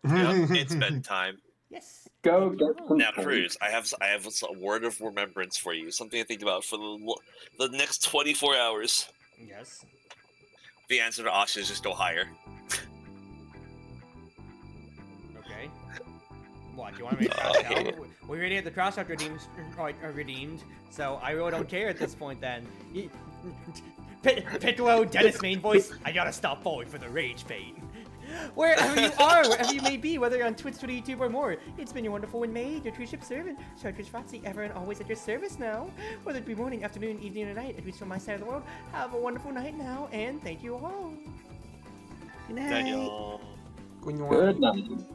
Yep, it's bedtime. Yes. Go thank you get all. some Now, sleep. Cruz, I have a word of remembrance for you. Something to think about for the next 24 hours. Yes. The answer to Asha is just go higher. Okay. What, do you want me to crash out? We already had the crash out redeemed, so I really don't care at this point then. Piccolo, Dennis main voice, I gotta stop falling for the rage bait. Wherever you are, wherever you may be, whether you're on Twitch, Twitter, YouTube, or more, it's been your wonderful Wind Mage, your Cruz Ship servant, Chartreuse Proxy, ever and always at your service now. Whether it be morning, afternoon, evening, or night, at least from my side of the world, have a wonderful night now, and thank you all. Good night. Daniel. When you Good want. night.